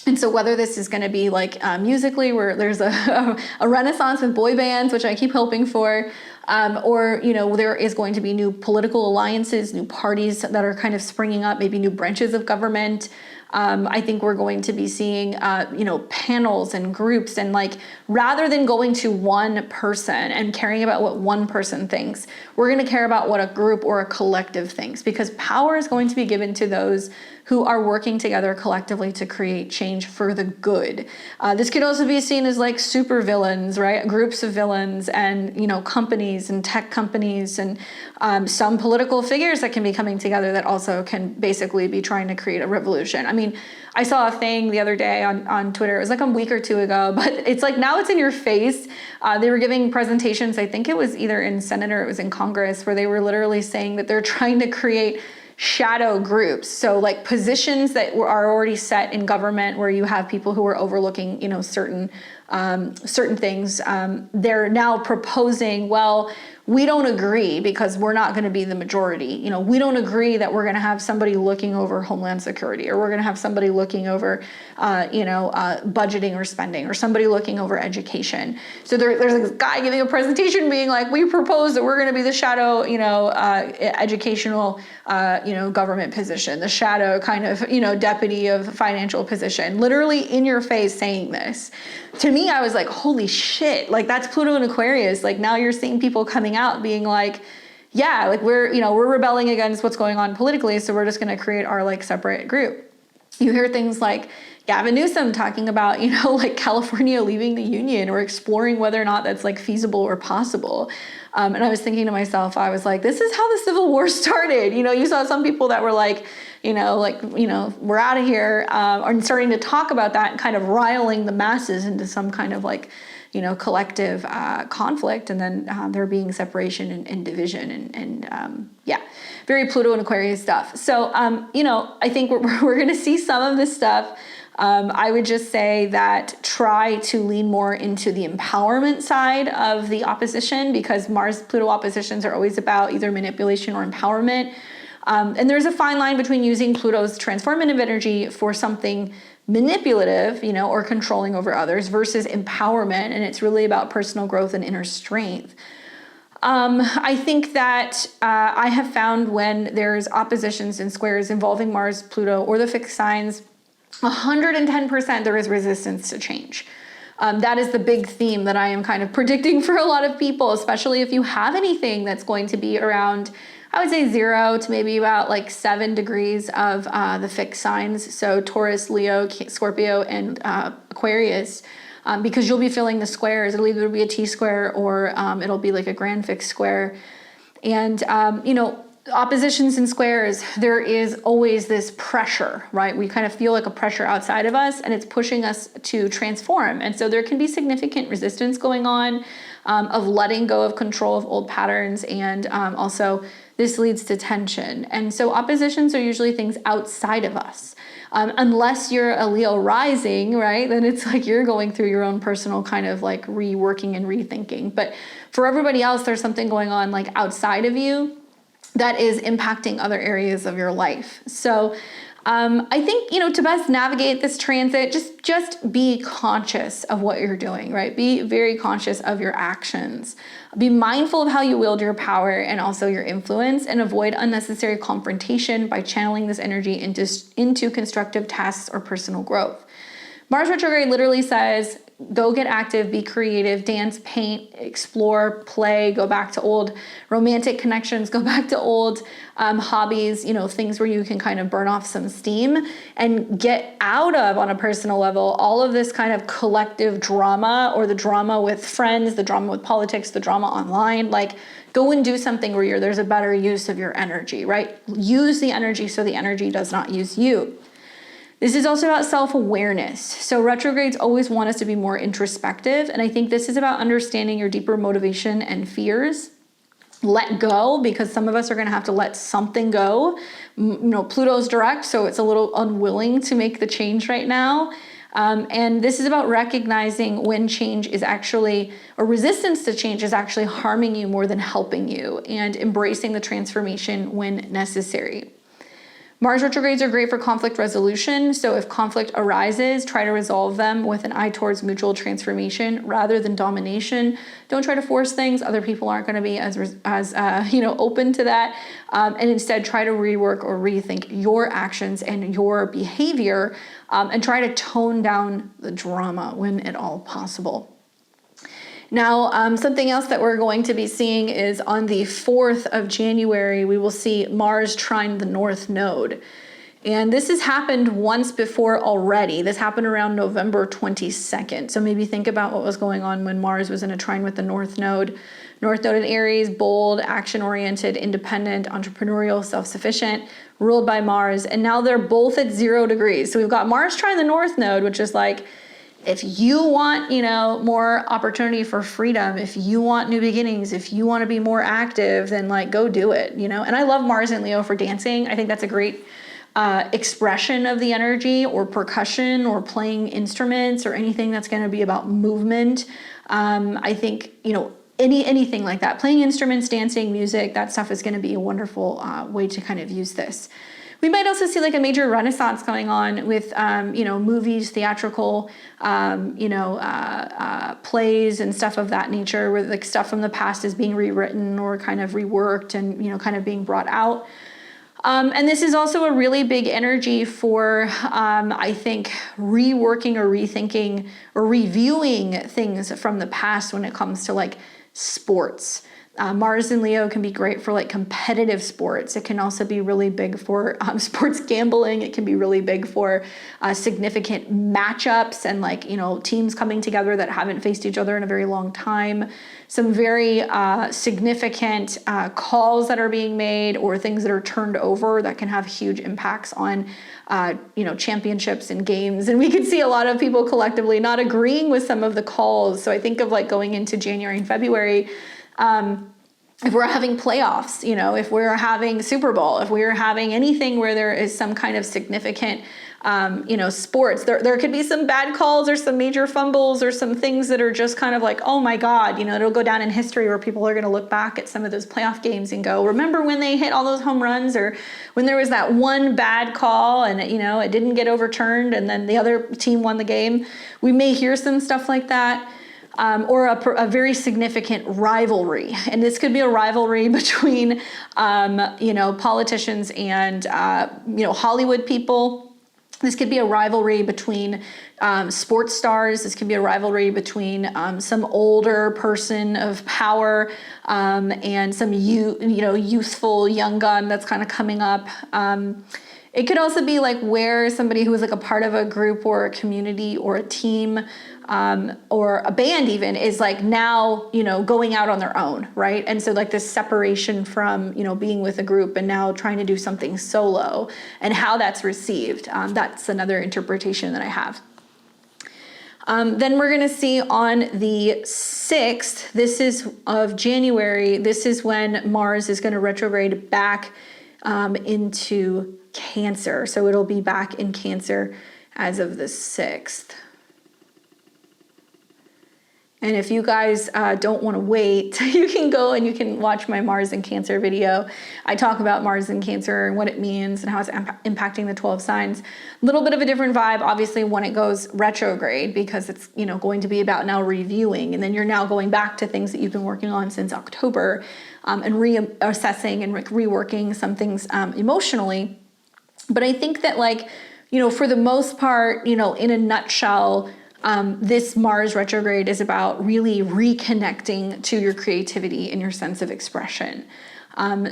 And so whether this is going to be like musically, where there's a renaissance with boy bands, which I keep hoping for, or, you know, there is going to be new political alliances, new parties that are kind of springing up, maybe new branches of government. I think we're going to be seeing, you know, panels and groups, and like, rather than going to one person and caring about what one person thinks, we're going to care about what a group or a collective thinks, because power is going to be given to those who are working together collectively to create change for the good. This could also be seen as like super villains, right? Groups of villains, and, you know, companies and tech companies, and some political figures that can be coming together that also can basically be trying to create a revolution. I mean, I saw a thing the other day on Twitter. It was like a week or two ago, but it's like now it's in your face. They were giving presentations. I think it was either in Senate or it was in Congress, where they were literally saying that they're trying to create shadow groups. So like positions that are already set in government, where you have people who are overlooking, you know, certain things. They're now proposing, well, we don't agree because we're not going to be the majority. You know, we don't agree that we're going to have somebody looking over Homeland Security, or we're going to have somebody looking over, budgeting or spending, or somebody looking over education. So there's a guy giving a presentation being like, we propose that we're going to be the shadow, educational, government position, the shadow kind of, deputy of financial position, literally in your face saying this. To me, I was like, holy shit, like that's Pluto and Aquarius. Like now you're seeing people coming out being like, yeah, like we're rebelling against what's going on politically. So we're just going to create our like separate group. You hear things like Gavin Newsom talking about, like California leaving the union, or exploring whether or not that's like feasible or possible. And I was thinking to myself, I was like, this is how the Civil War started. You saw some people that were like, we're out of here, and starting to talk about that and kind of riling the masses into some kind of like, collective conflict, and then there being separation and division and very Pluto and Aquarius stuff. So, I think we're going to see some of this stuff. I would just say that try to lean more into the empowerment side of the opposition, because Mars-Pluto oppositions are always about either manipulation or empowerment. And there's a fine line between using Pluto's transformative energy for something manipulative, or controlling over others, versus empowerment. And it's really about personal growth and inner strength. I think that I have found when there's oppositions and squares involving Mars, Pluto, or the fixed signs, 110% there is resistance to change. That is the big theme that I am kind of predicting for a lot of people, especially if you have anything that's going to be around, I would say 0 to maybe about like 7 degrees of the fixed signs. So Taurus, Leo, Scorpio, and Aquarius, because you'll be feeling the squares. It'll either be a T-square or it'll be like a grand fixed square. And, oppositions and squares, there is always this pressure, right? We kind of feel like a pressure outside of us, and it's pushing us to transform. And so there can be significant resistance going on, of letting go of control of old patterns. And also this leads to tension. And so oppositions are usually things outside of us. Unless you're a Leo rising, right? Then it's like you're going through your own personal kind of like reworking and rethinking. But for everybody else, there's something going on like outside of you that is impacting other areas of your life. So I think, to best navigate this transit, just be conscious of what you're doing, right? Be very conscious of your actions. Be mindful of how you wield your power and also your influence, and avoid unnecessary confrontation by channeling this energy into constructive tasks or personal growth. Mars retrograde literally says, go get active, be creative, dance, paint, explore, play, go back to old romantic connections, go back to old hobbies, things where you can kind of burn off some steam and get out of, on a personal level, all of this kind of collective drama, or the drama with friends, the drama with politics, the drama online. Like, go and do something where there's a better use of your energy, right? Use the energy so the energy does not use you. This is also about self-awareness. So retrogrades always want us to be more introspective. And I think this is about understanding your deeper motivation and fears. Let go, because some of us are going to have to let something go. Pluto's direct, so it's a little unwilling to make the change right now. And this is about recognizing when change is actually, or resistance to change is actually harming you more than helping you, and embracing the transformation when necessary. Mars retrogrades are great for conflict resolution. So if conflict arises, try to resolve them with an eye towards mutual transformation rather than domination. Don't try to force things. Other people aren't going to be as open to that. And instead try to rework or rethink your actions and your behavior, and try to tone down the drama when at all possible. Now, something else that we're going to be seeing is on the 4th of January, we will see Mars trine the North Node. And this has happened once before already. This happened around November 22nd. So maybe think about what was going on when Mars was in a trine with the North Node. North Node in Aries, bold, action-oriented, independent, entrepreneurial, self-sufficient, ruled by Mars. And now they're both at 0 degrees. So we've got Mars trine the North Node, which is like, if you want, more opportunity for freedom, if you want new beginnings, if you want to be more active, then like go do it, And I love Mars and Leo for dancing. I think that's a great expression of the energy, or percussion, or playing instruments, or anything that's going to be about movement. I think, anything like that, playing instruments, dancing, music, that stuff is going to be a wonderful way to kind of use this. We might also see like a major renaissance going on with, movies, theatrical, plays and stuff of that nature, where like stuff from the past is being rewritten or kind of reworked and, kind of being brought out. And this is also a really big energy for, I think, reworking or rethinking or reviewing things from the past when it comes to like sports. Mars and Leo can be great for like competitive sports. It can also be really big for sports gambling. It can be really big for significant matchups and like, teams coming together that haven't faced each other in a very long time. Some very significant calls that are being made or things that are turned over that can have huge impacts on, championships and games. And we could see a lot of people collectively not agreeing with some of the calls. So I think of like going into January and February, if we're having playoffs, if we're having Super Bowl, if we're having anything where there is some kind of significant, sports, there could be some bad calls or some major fumbles or some things that are just kind of like, oh my God, it'll go down in history where people are going to look back at some of those playoff games and go, remember when they hit all those home runs, or when there was that one bad call and, it didn't get overturned and then the other team won the game. We may hear some stuff like that. Or a very significant rivalry. And this could be a rivalry between, politicians and, Hollywood people. This could be a rivalry between sports stars. This could be a rivalry between some older person of power and some youthful young gun that's kind of coming up. It could also be like where somebody who is like a part of a group or a community or a team or a band even is like now, going out on their own, right? And so like this separation from, being with a group and now trying to do something solo and how that's received. That's another interpretation that I have. Then we're going to see on the 6th, this is of January, this is when Mars is going to retrograde back into Cancer. So it'll be back in Cancer as of the 6th. And if you guys don't want to wait, you can go and you can watch my Mars in Cancer video. I talk about Mars in Cancer and what it means and how it's impacting the 12 signs. A little bit of a different vibe, obviously, when it goes retrograde, because it's going to be about now reviewing, and then you're now going back to things that you've been working on since October and reassessing and reworking some things emotionally. But I think that for the most part, in a nutshell, this Mars retrograde is about really reconnecting to your creativity and your sense of expression.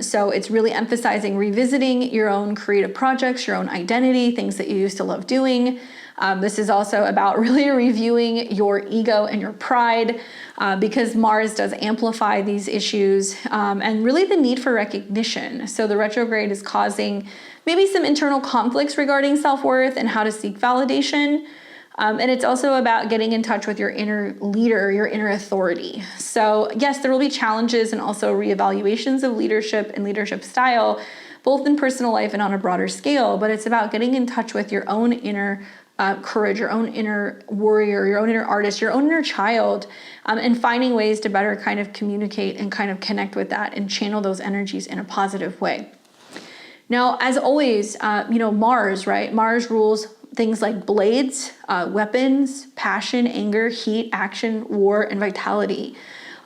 So it's really emphasizing revisiting your own creative projects, your own identity, things that you used to love doing. This is also about really reviewing your ego and your pride, because Mars does amplify these issues, and really the need for recognition. So the retrograde is causing maybe some internal conflicts regarding self-worth and how to seek validation. And it's also about getting in touch with your inner leader, your inner authority. So yes, there will be challenges and also reevaluations of leadership and leadership style, both in personal life and on a broader scale, but it's about getting in touch with your own inner courage, your own inner warrior, your own inner artist, your own inner child, and finding ways to better kind of communicate and kind of connect with that and channel those energies in a positive way. Now, as always, Mars, right? Mars rules things like blades, weapons, passion, anger, heat, action, war, and vitality.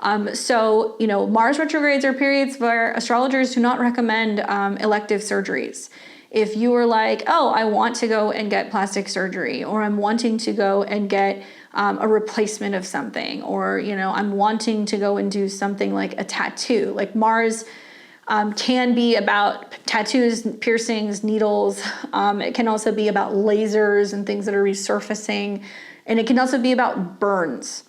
Mars retrogrades are periods where astrologers do not recommend elective surgeries. If you were like, oh, I want to go and get plastic surgery, or I'm wanting to go and get a replacement of something, or, I'm wanting to go and do something like a tattoo. Like Mars can be about tattoos, piercings, needles. It can also be about lasers and things that are resurfacing. And it can also be about burns.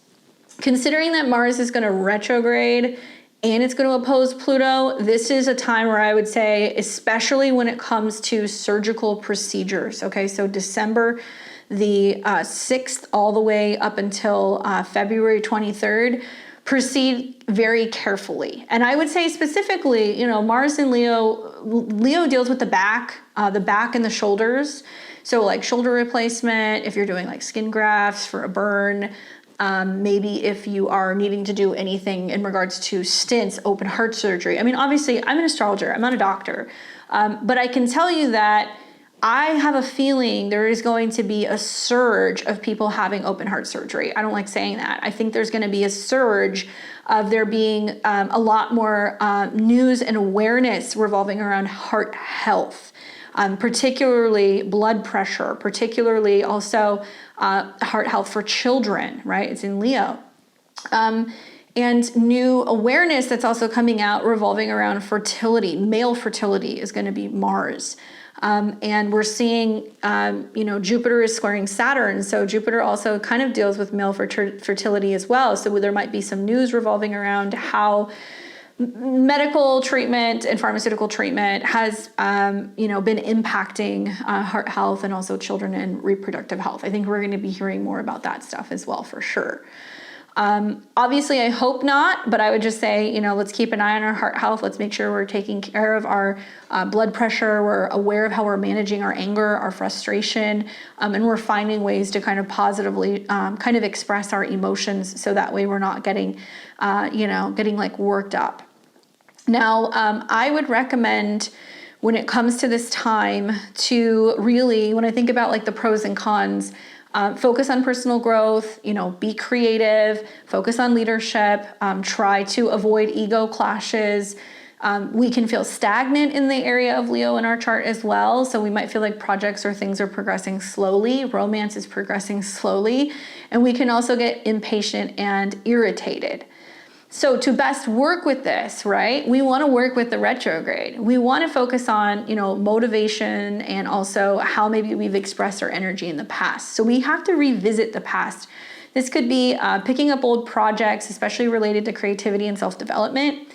Considering that Mars is going to retrograde and it's going to oppose Pluto, this is a time where I would say, especially when it comes to surgical procedures, okay? So December the 6th all the way up until February 23rd, proceed very carefully. And I would say specifically, Mars in Leo deals with the back and the shoulders. So like shoulder replacement, if you're doing like skin grafts for a burn, maybe if you are needing to do anything in regards to stents, open heart surgery. I mean, obviously I'm an astrologer, I'm not a doctor, but I can tell you that I have a feeling there is going to be a surge of people having open heart surgery. I don't like saying that. I think there's going to be a surge of there being a lot more news and awareness revolving around heart health, particularly blood pressure, particularly also heart health for children, right? It's in Leo. And new awareness that's also coming out revolving around fertility. Male fertility is going to be Mars. And we're seeing, Jupiter is squaring Saturn. So Jupiter also kind of deals with male fertility as well. So there might be some news revolving around how medical treatment and pharmaceutical treatment has, been impacting heart health and also children and reproductive health. I think we're going to be hearing more about that stuff as well, for sure. Obviously, I hope not, but I would just say, let's keep an eye on our heart health. Let's make sure we're taking care of our blood pressure. We're aware of how we're managing our anger, our frustration, and we're finding ways to kind of positively kind of express our emotions so that way we're not getting, getting like worked up. Now, I would recommend when it comes to this time to really, when I think about like the pros and cons, focus on personal growth, be creative, focus on leadership, try to avoid ego clashes. We can feel stagnant in the area of Leo in our chart as well. So we might feel like projects or things are progressing slowly. Romance is progressing slowly. And we can also get impatient and irritated. So to best work with this, right, we want to work with the retrograde. We want to focus on, motivation and also how maybe we've expressed our energy in the past. So we have to revisit the past. This could be picking up old projects, especially related to creativity and self-development.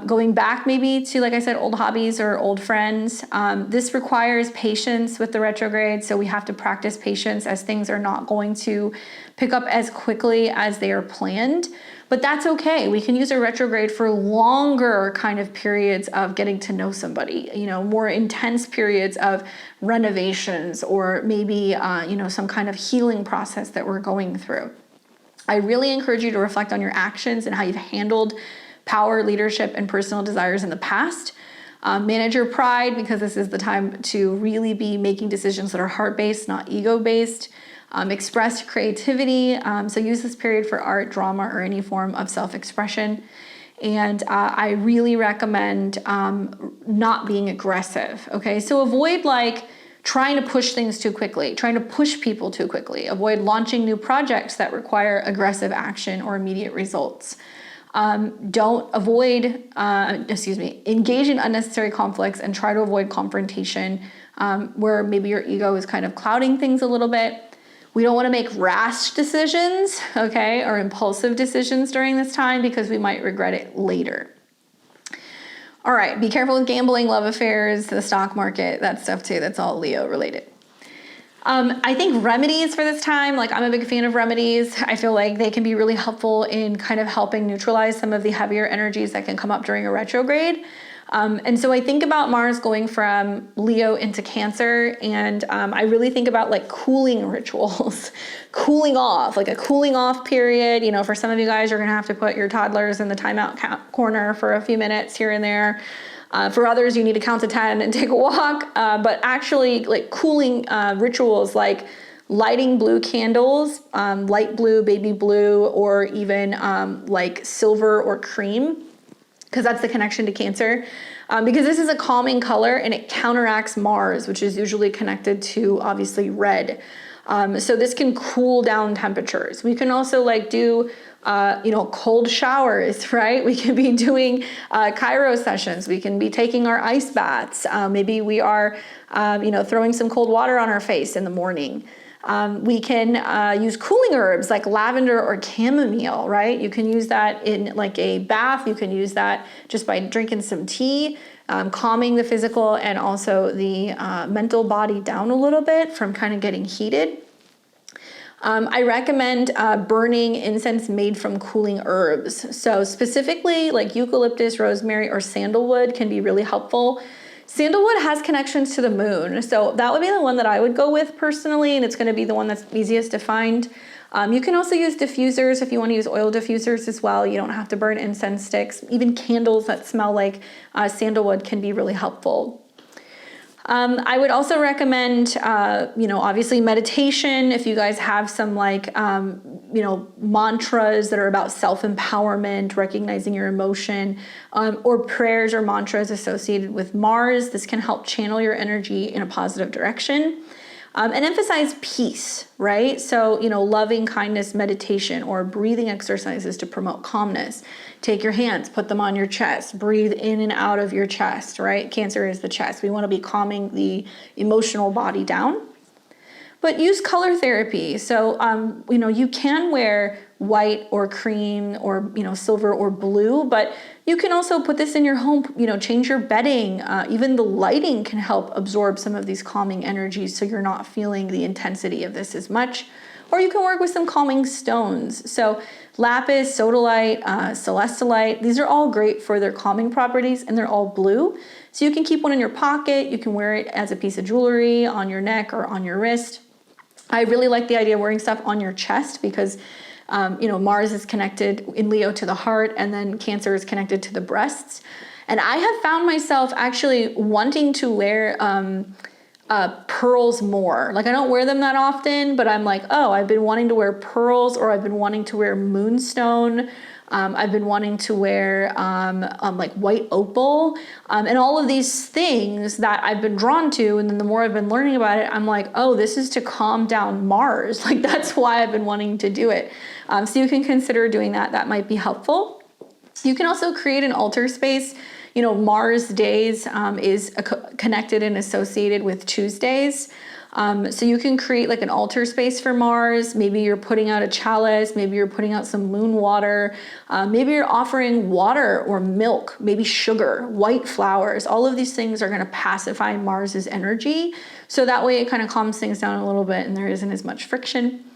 Going back maybe to, like I said, old hobbies or old friends. This requires patience with the retrograde. So we have to practice patience as things are not going to pick up as quickly as they are planned. But that's okay. We can use a retrograde for longer kind of periods of getting to know somebody, more intense periods of renovations or maybe, some kind of healing process that we're going through. I really encourage you to reflect on your actions and how you've handled power, leadership, and personal desires in the past. Manage your pride, because this is the time to really be making decisions that are heart-based, not ego-based. Express creativity. So use this period for art, drama, or any form of self-expression. And I really recommend not being aggressive. Okay, so avoid like trying to push things too quickly, trying to push people too quickly. Avoid launching new projects that require aggressive action or immediate results. Engage in unnecessary conflicts and try to avoid confrontation where maybe your ego is kind of clouding things a little bit. We don't want to make rash decisions, okay, or impulsive decisions during this time because we might regret it later. All right, be careful with gambling, love affairs, the stock market, that stuff too. That's all Leo related. I think remedies for this time, like I'm a big fan of remedies. I feel like they can be really helpful in kind of helping neutralize some of the heavier energies that can come up during a retrograde. And so I think about Mars going from Leo into Cancer, and I really think about like cooling rituals, cooling off, like a cooling off period. For some of you guys, you're gonna have to put your toddlers in the timeout corner for a few minutes here and there. For others, you need to count to 10 and take a walk. But actually, like cooling rituals like lighting blue candles, light blue, baby blue, or even like silver or cream, because that's the connection to Cancer. Because this is a calming color and it counteracts Mars, which is usually connected to obviously red. So this can cool down temperatures. We can also like do, cold showers, right? We can be doing Cairo sessions. We can be taking our ice baths. Maybe we are, throwing some cold water on our face in the morning. We can use cooling herbs like lavender or chamomile, right? You can use that in like a bath. You can use that just by drinking some tea, calming the physical and also the mental body down a little bit from kind of getting heated. I recommend burning incense made from cooling herbs. So specifically like eucalyptus, rosemary, or sandalwood can be really helpful. Sandalwood has connections to the moon, so that would be the one that I would go with personally, and it's going to be the one that's easiest to find. You can also use diffusers if you want to use oil diffusers as well. You don't have to burn incense sticks. Even candles that smell like sandalwood can be really helpful. I would also recommend, obviously meditation. If you guys have some like, mantras that are about self-empowerment, recognizing your emotion, or prayers or mantras associated with Mars, this can help channel your energy in a positive direction. And emphasize peace, right? So, loving kindness meditation or breathing exercises to promote calmness. Take your hands, put them on your chest, breathe in and out of your chest, right? Cancer is the chest. We want to be calming the emotional body down. But use color therapy. So, you can wear white or cream or, silver or blue, but you can also put this in your home, change your bedding. Even the lighting can help absorb some of these calming energies so you're not feeling the intensity of this as much. Or you can work with some calming stones. So lapis, sodalite, celestite, these are all great for their calming properties and they're all blue. So you can keep one in your pocket. You can wear it as a piece of jewelry on your neck or on your wrist. I really like the idea of wearing stuff on your chest because, Mars is connected in Leo to the heart and then Cancer is connected to the breasts. And I have found myself actually wanting to wear pearls more. Like I don't wear them that often, but I'm like, oh, I've been wanting to wear pearls or I've been wanting to wear moonstone. I've been wanting to wear like white opal and all of these things that I've been drawn to. And then the more I've been learning about it, I'm like, oh, this is to calm down Mars. Like that's why I've been wanting to do it. So you can consider doing that. That might be helpful. You can also create an altar space. Mars days is connected and associated with Tuesdays. So you can create like an altar space for Mars. Maybe you're putting out a chalice. Maybe you're putting out some moon water. Maybe you're offering water or milk, maybe sugar, white flowers. All of these things are going to pacify Mars's energy. So that way it kind of calms things down a little bit and there isn't as much friction.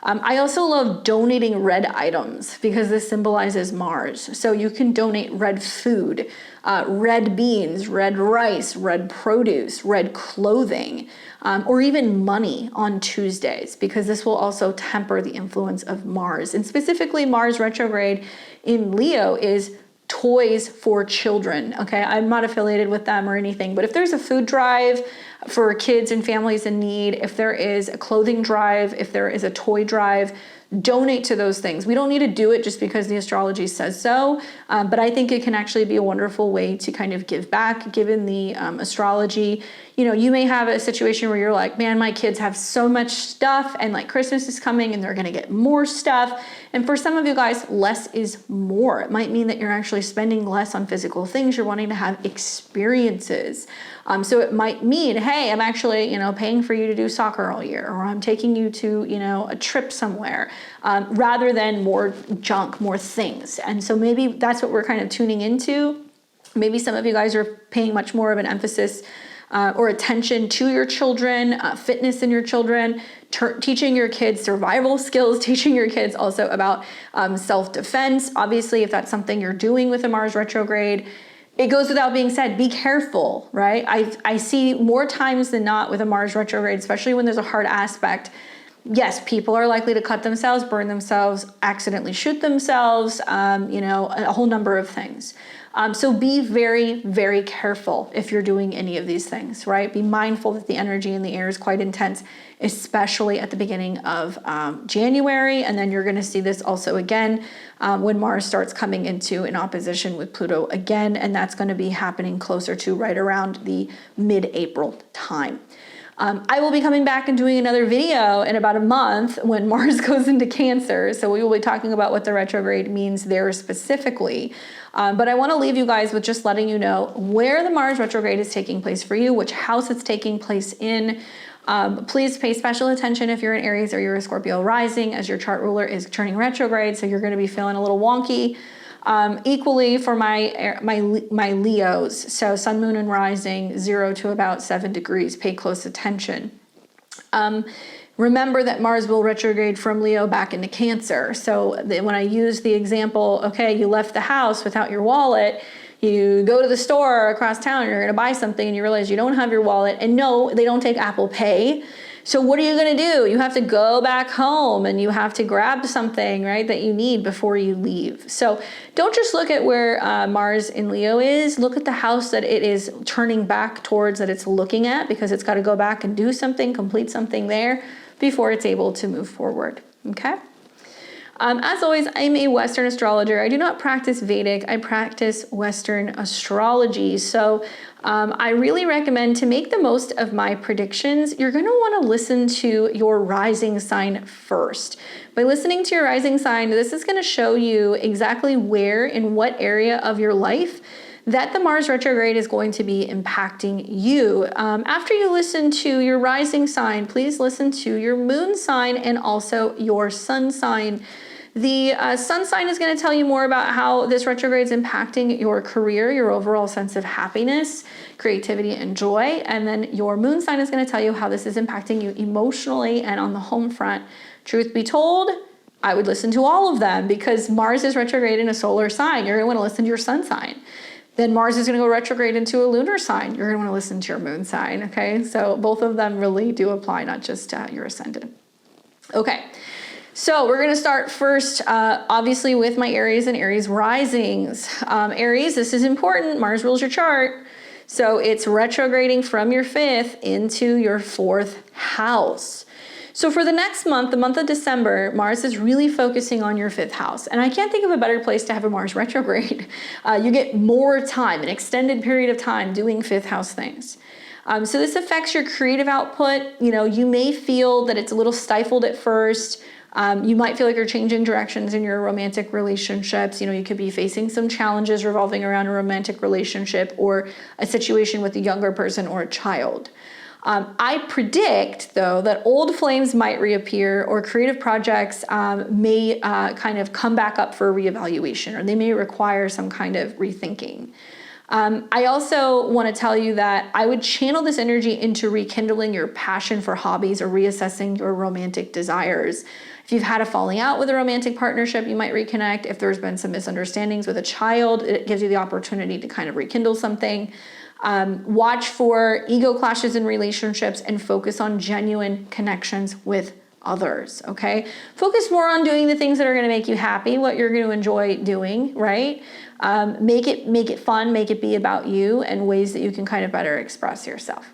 I also love donating red items because this symbolizes Mars. So you can donate red food, red beans, red rice, red produce, red clothing, or even money on Tuesdays because this will also temper the influence of Mars. And specifically Mars retrograde in Leo is toys for children. Okay, I'm not affiliated with them or anything, but if there's a food drive for kids and families in need, if there is a clothing drive, if there is a toy drive, donate to those things. We don't need to do it just because the astrology says so, but I think it can actually be a wonderful way to kind of give back given the astrology. You may have a situation where you're like, man, my kids have so much stuff and like Christmas is coming and they're going to get more stuff. And for some of you guys, less is more. It might mean that you're actually spending less on physical things. You're wanting to have experiences. So it might mean, hey, I'm actually, paying for you to do soccer all year, or I'm taking you to, a trip somewhere, rather than more junk, more things. And so maybe that's what we're kind of tuning into. Maybe some of you guys are paying much more of an emphasis or attention to your children, fitness in your children, teaching your kids survival skills, teaching your kids also about self-defense. Obviously, if that's something you're doing with a Mars retrograde, it goes without being said, be careful, right? I see more times than not with a Mars retrograde, especially when there's a hard aspect, yes, people are likely to cut themselves, burn themselves, accidentally shoot themselves, a whole number of things. So be very, very careful if you're doing any of these things, right? Be mindful that the energy in the air is quite intense, especially at the beginning of January. And then you're going to see this also again when Mars starts coming into an opposition with Pluto again. And that's going to be happening closer to right around the mid-April time. I will be coming back and doing another video in about a month when Mars goes into Cancer. So we will be talking about what the retrograde means there specifically. But I want to leave you guys with just letting you know where the Mars retrograde is taking place for you, which house it's taking place in. Please pay special attention if you're an Aries or you're a Scorpio rising, as your chart ruler is turning retrograde. So you're going to be feeling a little wonky. Equally for my Leos, so sun, moon, and rising, 0 to about 7 degrees. Pay close attention. Remember that Mars will retrograde from Leo back into Cancer. So when I use the example, okay, you left the house without your wallet, you go to the store across town, you're going to buy something, and you realize you don't have your wallet, and no, they don't take Apple Pay. So what are you going to do? You have to go back home and you have to grab something, right, that you need before you leave. So don't just look at where Mars in Leo is. Look at the house that it is turning back towards, that it's looking at, because it's got to go back and do something, complete something there before it's able to move forward. Okay? As always, I'm a Western astrologer. I do not practice Vedic. I practice Western astrology. So I really recommend, to make the most of my predictions, you're going to want to listen to your rising sign first. By listening to your rising sign, this is going to show you exactly where, in what area of your life, that the Mars retrograde is going to be impacting you. After you listen to your rising sign, please listen to your moon sign and also your sun sign. The sun sign is going to tell you more about how this retrograde is impacting your career, your overall sense of happiness, creativity, and joy. And then your moon sign is going to tell you how this is impacting you emotionally and on the home front. Truth be told, I would listen to all of them, because Mars is retrograde in a solar sign. You're going to want to listen to your sun sign. Then Mars is going to go retrograde into a lunar sign. You're going to want to listen to your moon sign, okay? So both of them really do apply, not just your ascendant. Okay, so we're going to start first, obviously, with my Aries and Aries risings. Aries, this is important. Mars rules your chart. So it's retrograding from your 5th into your 4th house. So for the next month, the month of December, Mars is really focusing on your 5th house. And I can't think of a better place to have a Mars retrograde. You get more time, an extended period of time doing 5th house things. So this affects your creative output. You may feel that it's a little stifled at first. You might feel like you're changing directions in your romantic relationships. You could be facing some challenges revolving around a romantic relationship or a situation with a younger person or a child. I predict, though, that old flames might reappear, or creative projects may kind of come back up for reevaluation, or they may require some kind of rethinking. I also want to tell you that I would channel this energy into rekindling your passion for hobbies or reassessing your romantic desires. If you've had a falling out with a romantic partnership, you might reconnect. If there's been some misunderstandings with a child, it gives you the opportunity to kind of rekindle something. Watch for ego clashes in relationships and focus on genuine connections with others, okay? Focus more on doing the things that are going to make you happy, what you're going to enjoy doing, right? Make it fun, make it be about you, and ways that you can kind of better express yourself.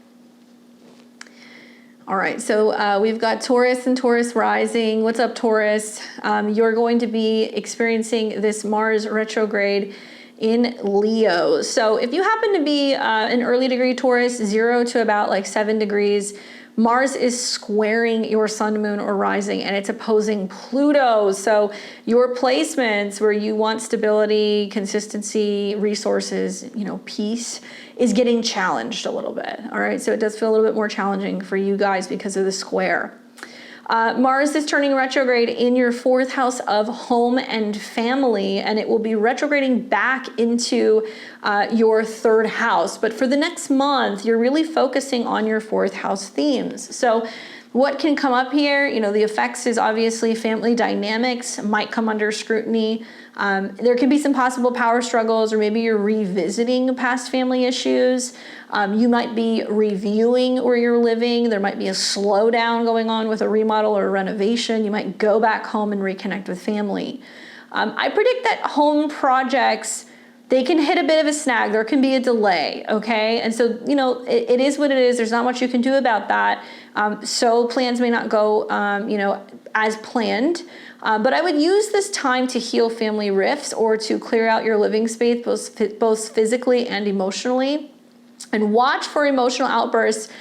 All right, so we've got Taurus and Taurus rising. What's up, Taurus? You're going to be experiencing this Mars retrograde in Leo. So if you happen to be an early degree Taurus, 0 to about like 7 degrees, Mars is squaring your sun, moon, or rising, and it's opposing Pluto. So your placements where you want stability, consistency, resources, peace, is getting challenged a little bit. All right, so it does feel a little bit more challenging for you guys because of the square. Mars is turning retrograde in your 4th house of home and family, and it will be retrograding back into your 3rd house. But for the next month, you're really focusing on your 4th house themes. So What can come up here? The effects is obviously family dynamics might come under scrutiny. There can be some possible power struggles, or maybe you're revisiting past family issues. You might be reviewing where you're living. There might be a slowdown going on with a remodel or a renovation. You might go back home and reconnect with family. I predict that home projects, they can hit a bit of a snag. There can be a delay, okay? And so, it is what it is. There's not much you can do about that. So plans may not go, as planned. But I would use this time to heal family rifts or to clear out your living space, both physically and emotionally. And watch for emotional outbursts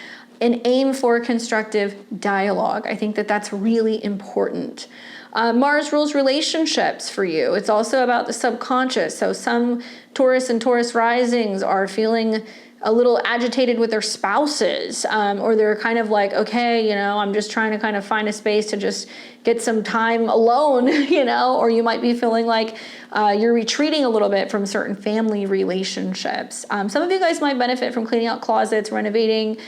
and aim for constructive dialogue. I think that that's really important. Mars rules relationships for you. It's also about the subconscious. So some Taurus and Taurus risings are feeling a little agitated with their spouses, or they're kind of like, okay, I'm just trying to kind of find a space to just get some time alone, or you might be feeling like you're retreating a little bit from certain family relationships. Some of you guys might benefit from cleaning out closets, renovating,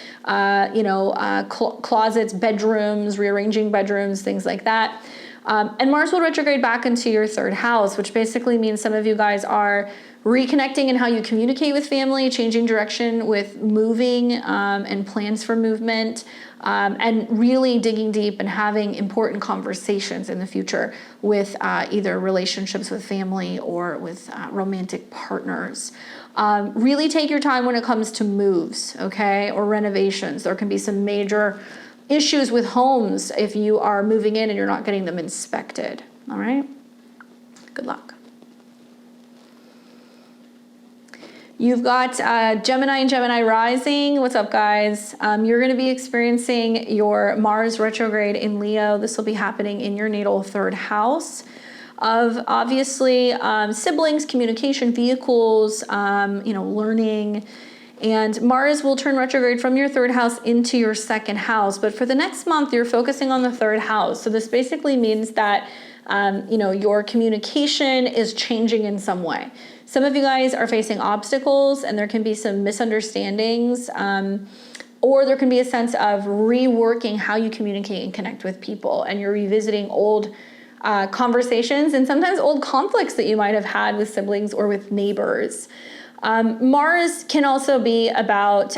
closets, bedrooms, rearranging bedrooms, things like that. And Mars will retrograde back into your third house, which basically means some of you guys are reconnecting in how you communicate with family, changing direction with moving and plans for movement, and really digging deep and having important conversations in the future with either relationships with family or with romantic partners. Really take your time when it comes to moves, okay, or renovations. There can be some major issues with homes if you are moving in and you're not getting them inspected. All right? Good luck. You've got Gemini and Gemini rising. What's up, guys? You're going to be experiencing your Mars retrograde in Leo. This will be happening in your natal third house of obviously siblings, communication, vehicles, learning. And Mars will turn retrograde from your third house into your second house. But for the next month, you're focusing on the third house. So this basically means that, your communication is changing in some way. Some of you guys are facing obstacles and there can be some misunderstandings, or there can be a sense of reworking how you communicate and connect with people. And you're revisiting old conversations and sometimes old conflicts that you might have had with siblings or with neighbors. Mars can also be about,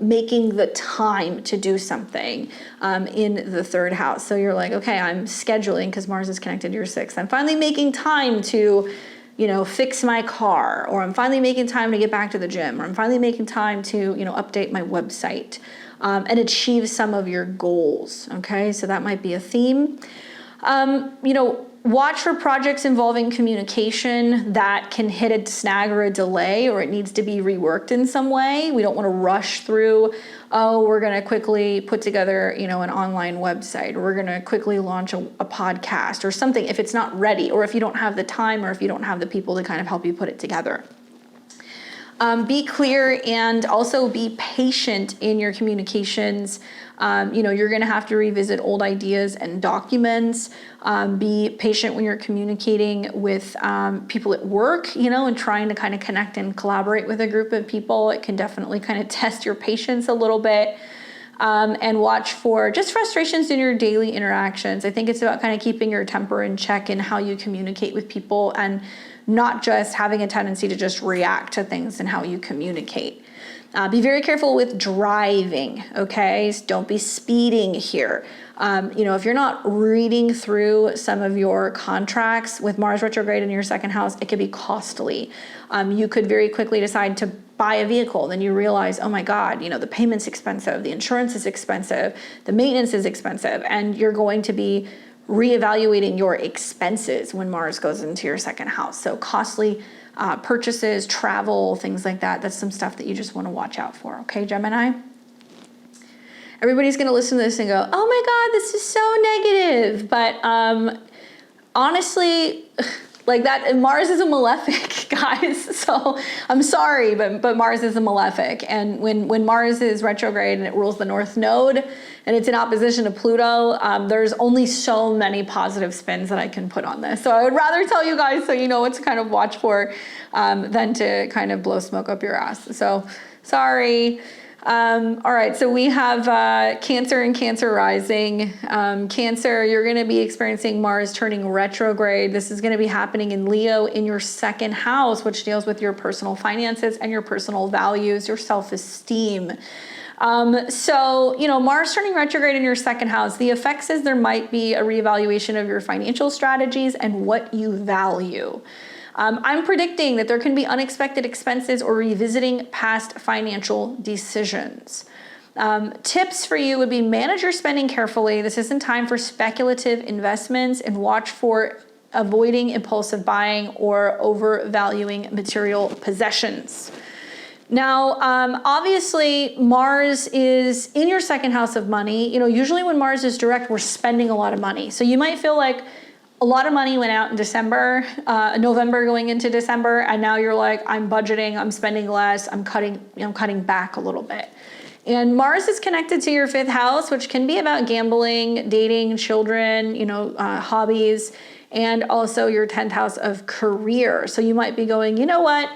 making the time to do something in the third house. So you're like, okay, I'm scheduling because Mars is connected to your sixth. I'm finally making time to, fix my car, or I'm finally making time to get back to the gym, or I'm finally making time to, update my website and achieve some of your goals. Okay, so that might be a theme. Watch for projects involving communication that can hit a snag or a delay, or it needs to be reworked in some way. We don't want to rush through, we're going to quickly put together, an online website, or we're going to quickly launch a podcast or something if it's not ready, or if you don't have the time, or if you don't have the people to kind of help you put it together. Be clear and also be patient in your communications. You're going to have to revisit old ideas and documents. Be patient when you're communicating with people at work, and trying to kind of connect and collaborate with a group of people. It can definitely kind of test your patience a little bit. And watch for just frustrations in your daily interactions. I think it's about kind of keeping your temper in check in how you communicate with people, and not just having a tendency to just react to things and how you communicate. Be very careful with driving, okay? Don't be speeding here. If you're not reading through some of your contracts with Mars retrograde in your second house, it could be costly. You could very quickly decide to buy a vehicle, then you realize, oh my God, the payment's expensive, the insurance is expensive, the maintenance is expensive, and you're going to be reevaluating your expenses when Mars goes into your second house. So costly purchases, travel, things like that. That's some stuff that you just want to watch out for. Okay, Gemini? Everybody's going to listen to this and go, oh my God, this is so negative. But honestly, like that, Mars is a malefic, guys. So I'm sorry, but Mars is a malefic. And when Mars is retrograde and it rules the North Node and it's in opposition to Pluto, there's only so many positive spins that I can put on this. So I would rather tell you guys so you know what to kind of watch for than to kind of blow smoke up your ass. So sorry. All right, so we have Cancer and Cancer rising. Cancer, you're going to be experiencing Mars turning retrograde. This is going to be happening in Leo in your second house, which deals with your personal finances and your personal values, your self-esteem. So, Mars turning retrograde in your second house, the effects is there might be a reevaluation of your financial strategies and what you value. I'm predicting that there can be unexpected expenses or revisiting past financial decisions. Tips for you would be manage your spending carefully. This isn't time for speculative investments, and watch for avoiding impulsive buying or overvaluing material possessions. Now, obviously, Mars is in your second house of money. Usually when Mars is direct, we're spending a lot of money. So you might feel like a lot of money went out in December, November going into December, and now you're like, I'm budgeting, I'm spending less, I'm cutting back a little bit. And Mars is connected to your fifth house, which can be about gambling, dating, children, hobbies, and also your 10th house of career. So you might be going, you know what?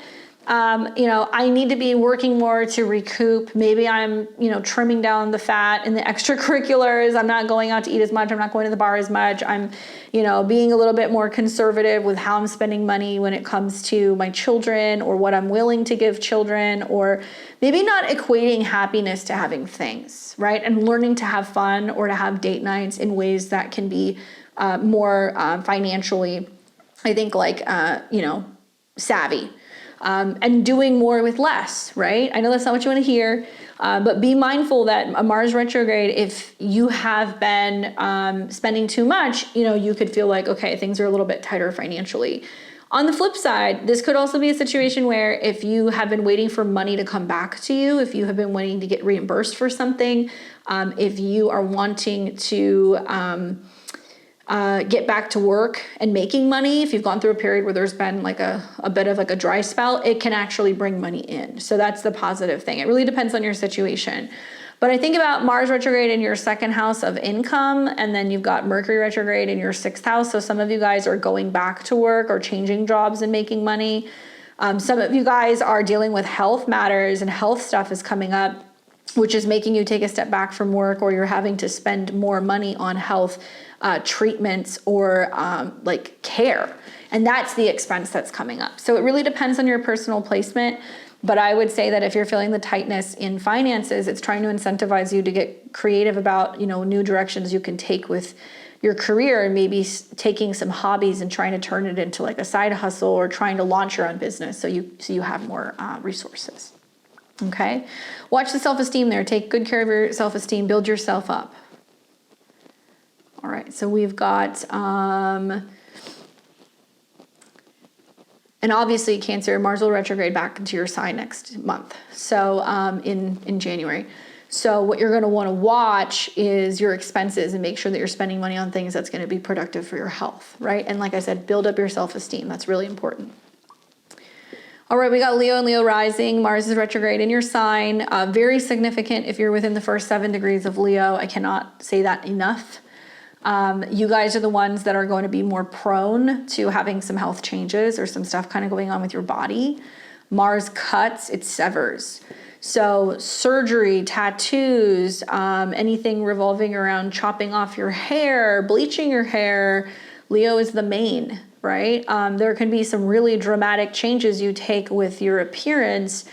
I need to be working more to recoup. Maybe I'm, trimming down the fat in the extracurriculars. I'm not going out to eat as much. I'm not going to the bar as much. I'm, being a little bit more conservative with how I'm spending money when it comes to my children or what I'm willing to give children, or maybe not equating happiness to having things, right? And learning to have fun or to have date nights in ways that can be more financially, I think, savvy. And doing more with less, right? I know that's not what you want to hear, but be mindful that a Mars retrograde, if you have been spending too much, you could feel like, okay, things are a little bit tighter financially. On the flip side, this could also be a situation where if you have been waiting for money to come back to you, if you have been waiting to get reimbursed for something, if you are wanting to get back to work and making money, if you've gone through a period where there's been like a bit of like a dry spell, it can actually bring money in. So that's the positive thing. It really depends on your situation. But I think about Mars retrograde in your second house of income, and then you've got Mercury retrograde in your sixth house. So some of you guys are going back to work or changing jobs and making money. Some of you guys are dealing with health matters, and health stuff is coming up, which is making you take a step back from work, or you're having to spend more money on health treatments or care. And that's the expense that's coming up. So it really depends on your personal placement. But I would say that if you're feeling the tightness in finances, it's trying to incentivize you to get creative about, new directions you can take with your career, and maybe taking some hobbies and trying to turn it into like a side hustle, or trying to launch your own business so you have more resources. Okay. Watch the self-esteem there. Take good care of your self-esteem. Build yourself up. All right, so we've got, and obviously Cancer, Mars will retrograde back into your sign next month, so in January. So what you're going to want to watch is your expenses and make sure that you're spending money on things that's going to be productive for your health, right? And like I said, build up your self-esteem. That's really important. All right, we got Leo and Leo rising. Mars is retrograde in your sign. Very significant if you're within the first 7 degrees of Leo. I cannot say that enough. You guys are the ones that are going to be more prone to having some health changes or some stuff kind of going on with your body. Mars cuts, it severs. So surgery, tattoos, anything revolving around chopping off your hair, bleaching your hair, Leo is the main, right? There can be some really dramatic changes you take with your appearance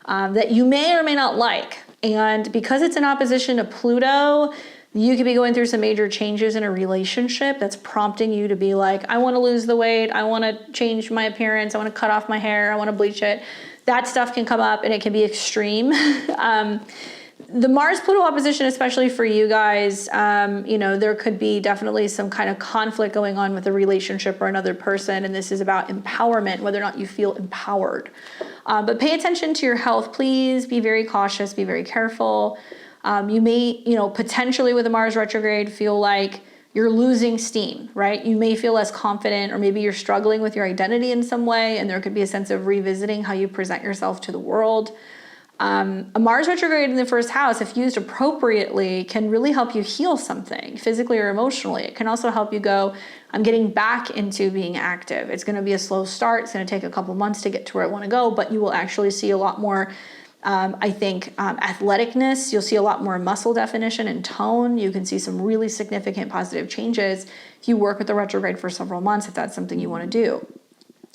that you may or may not like. And because it's in opposition to Pluto, you could be going through some major changes in a relationship that's prompting you to be like, I want to lose the weight. I want to change my appearance. I want to cut off my hair. I want to bleach it. That stuff can come up and it can be extreme. The Mars-Pluto opposition, especially for you guys, there could be definitely some kind of conflict going on with a relationship or another person. And this is about empowerment, whether or not you feel empowered. But pay attention to your health. Please be very cautious, be very careful. You may, potentially with a Mars retrograde feel like you're losing steam, right? You may feel less confident, or maybe you're struggling with your identity in some way, and there could be a sense of revisiting how you present yourself to the world. A Mars retrograde in the first house, if used appropriately, can really help you heal something physically or emotionally. It can also help you go, I'm getting back into being active. It's going to be a slow start. It's going to take a couple months to get to where I want to go, but you will actually see a lot more I think athleticness, you'll see a lot more muscle definition and tone. You can see some really significant positive changes if you work with the retrograde for several months, if that's something you want to do.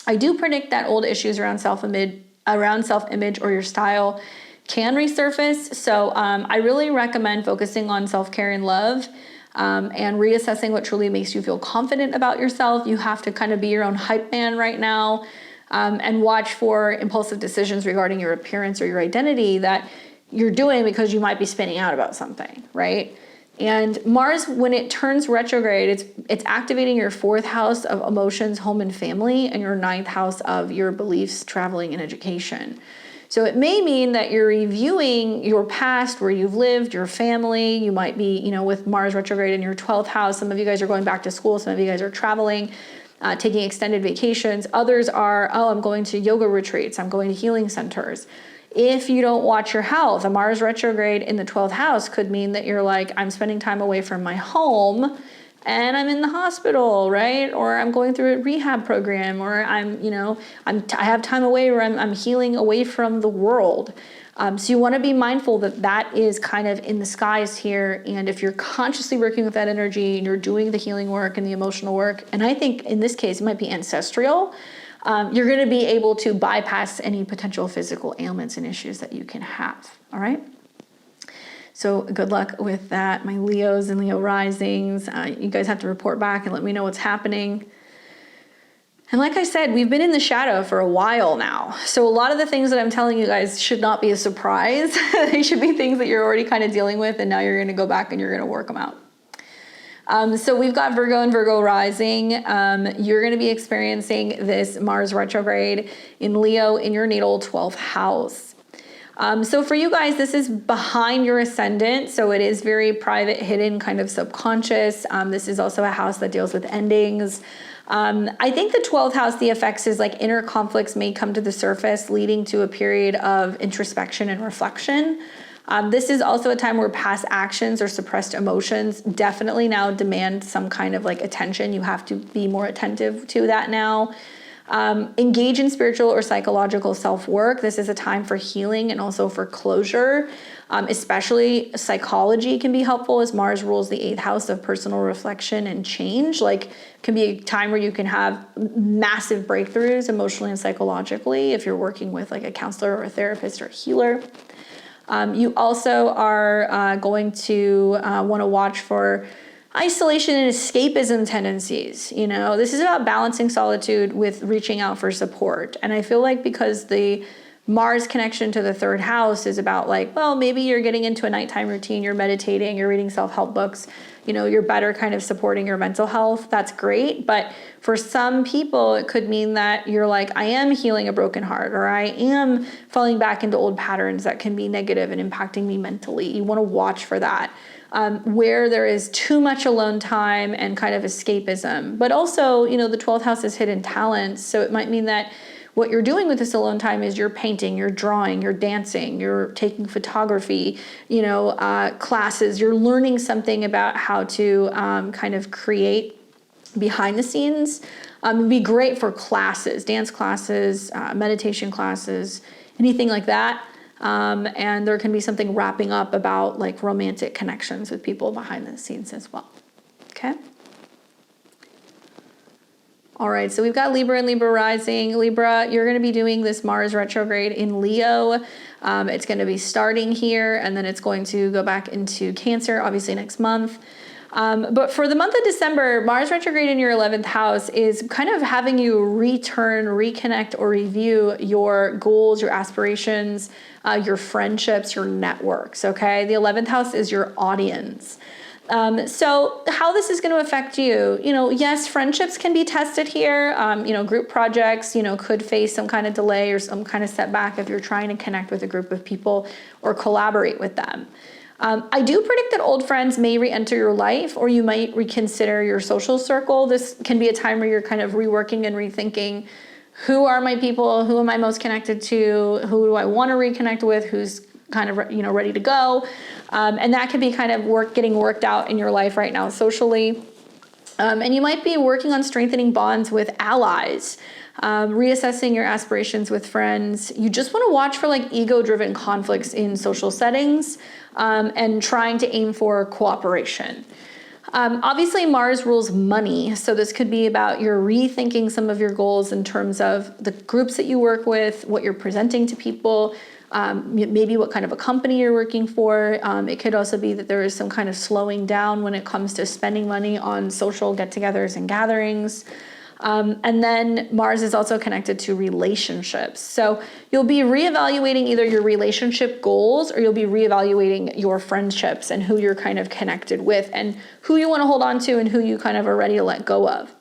I do predict that old issues around self-image or your style can resurface. So I really recommend focusing on self-care and love, and reassessing what truly makes you feel confident about yourself. You have to kind of be your own hype man right now, and watch for impulsive decisions regarding your appearance or your identity that you're doing because you might be spinning out about something, right? And Mars, when it turns retrograde, it's activating your 4th house of emotions, home, and family, and your 9th house of your beliefs, traveling, and education. So it may mean that you're reviewing your past, where you've lived, your family. You might be, with Mars retrograde in your 12th house. Some of you guys are going back to school. Some of you guys are traveling, taking extended vacations. Others are, I'm going to yoga retreats. I'm going to healing centers. If you don't watch your health, a Mars retrograde in the 12th house could mean that you're like, I'm spending time away from my home and I'm in the hospital, right? Or I'm going through a rehab program, or I have time away where I'm healing away from the world. So you want to be mindful that that is kind of in the skies here. And if you're consciously working with that energy and you're doing the healing work and the emotional work, and I think in this case, it might be ancestral, you're going to be able to bypass any potential physical ailments and issues that you can have. All right. So good luck with that, my Leos and Leo risings. You guys have to report back and let me know what's happening. And like I said, we've been in the shadow for a while now. So a lot of the things that I'm telling you guys should not be a surprise. They should be things that you're already kind of dealing with, and now you're going to go back and you're going to work them out. So we've got Virgo and Virgo rising. You're going to be experiencing this Mars retrograde in Leo in your natal 12th house. So for you guys, this is behind your ascendant. So it is very private, hidden, kind of subconscious. This is also a house that deals with endings. I think the 12th house, the effects is like inner conflicts may come to the surface, leading to a period of introspection and reflection. This is also a time where past actions or suppressed emotions definitely now demand some kind of like attention. You have to be more attentive to that now. Engage in spiritual or psychological self-work. This is a time for healing and also for closure. Especially psychology can be helpful, as Mars rules the 8th house of personal reflection and change. Like, can be a time where you can have massive breakthroughs emotionally and psychologically if you're working with like a counselor or a therapist or a healer. You also are going to want to watch for isolation and escapism tendencies. This is about balancing solitude with reaching out for support. And I feel like because the Mars connection to the 3rd house is about like, well, maybe you're getting into a nighttime routine, you're meditating, you're reading self-help books, you're better kind of supporting your mental health. That's great. But for some people, it could mean that you're like, I am healing a broken heart, or I am falling back into old patterns that can be negative and impacting me mentally. You want to watch for that. Where there is too much alone time and kind of escapism. But also, the 12th house is hidden talents. So it might mean that what you're doing with this alone time is you're painting, you're drawing, you're dancing, you're taking photography, classes, you're learning something about how to kind of create behind the scenes. It'd be great for classes, dance classes, meditation classes, anything like that. And there can be something wrapping up about like romantic connections with people behind the scenes as well. Okay. All right, so we've got Libra and Libra rising. Libra, you're going to be doing this Mars retrograde in Leo. It's going to be starting here, and then it's going to go back into Cancer, obviously next month. But for the month of December, Mars retrograde in your 11th house is kind of having you return, reconnect, or review your goals, your aspirations, your friendships, your networks, okay? The 11th house is your audience. So how this is going to affect you, yes, friendships can be tested here. Group projects, could face some kind of delay or some kind of setback if you're trying to connect with a group of people or collaborate with them. I do predict that old friends may re-enter your life, or you might reconsider your social circle. This can be a time where you're kind of reworking and rethinking, who are my people? Who am I most connected to? Who do I want to reconnect with? Who's kind of, ready to go? And that could be kind of getting worked out in your life right now socially. And you might be working on strengthening bonds with allies, reassessing your aspirations with friends. You just want to watch for like ego-driven conflicts in social settings, and trying to aim for cooperation. Obviously, Mars rules money, so this could be about your rethinking some of your goals in terms of the groups that you work with, what you're presenting to people, maybe what kind of a company you're working for. It could also be that there is some kind of slowing down when it comes to spending money on social get-togethers and gatherings. And then Mars is also connected to relationships. So you'll be reevaluating either your relationship goals, or you'll be reevaluating your friendships and who you're kind of connected with and who you want to hold on to and who you kind of are ready to let go of.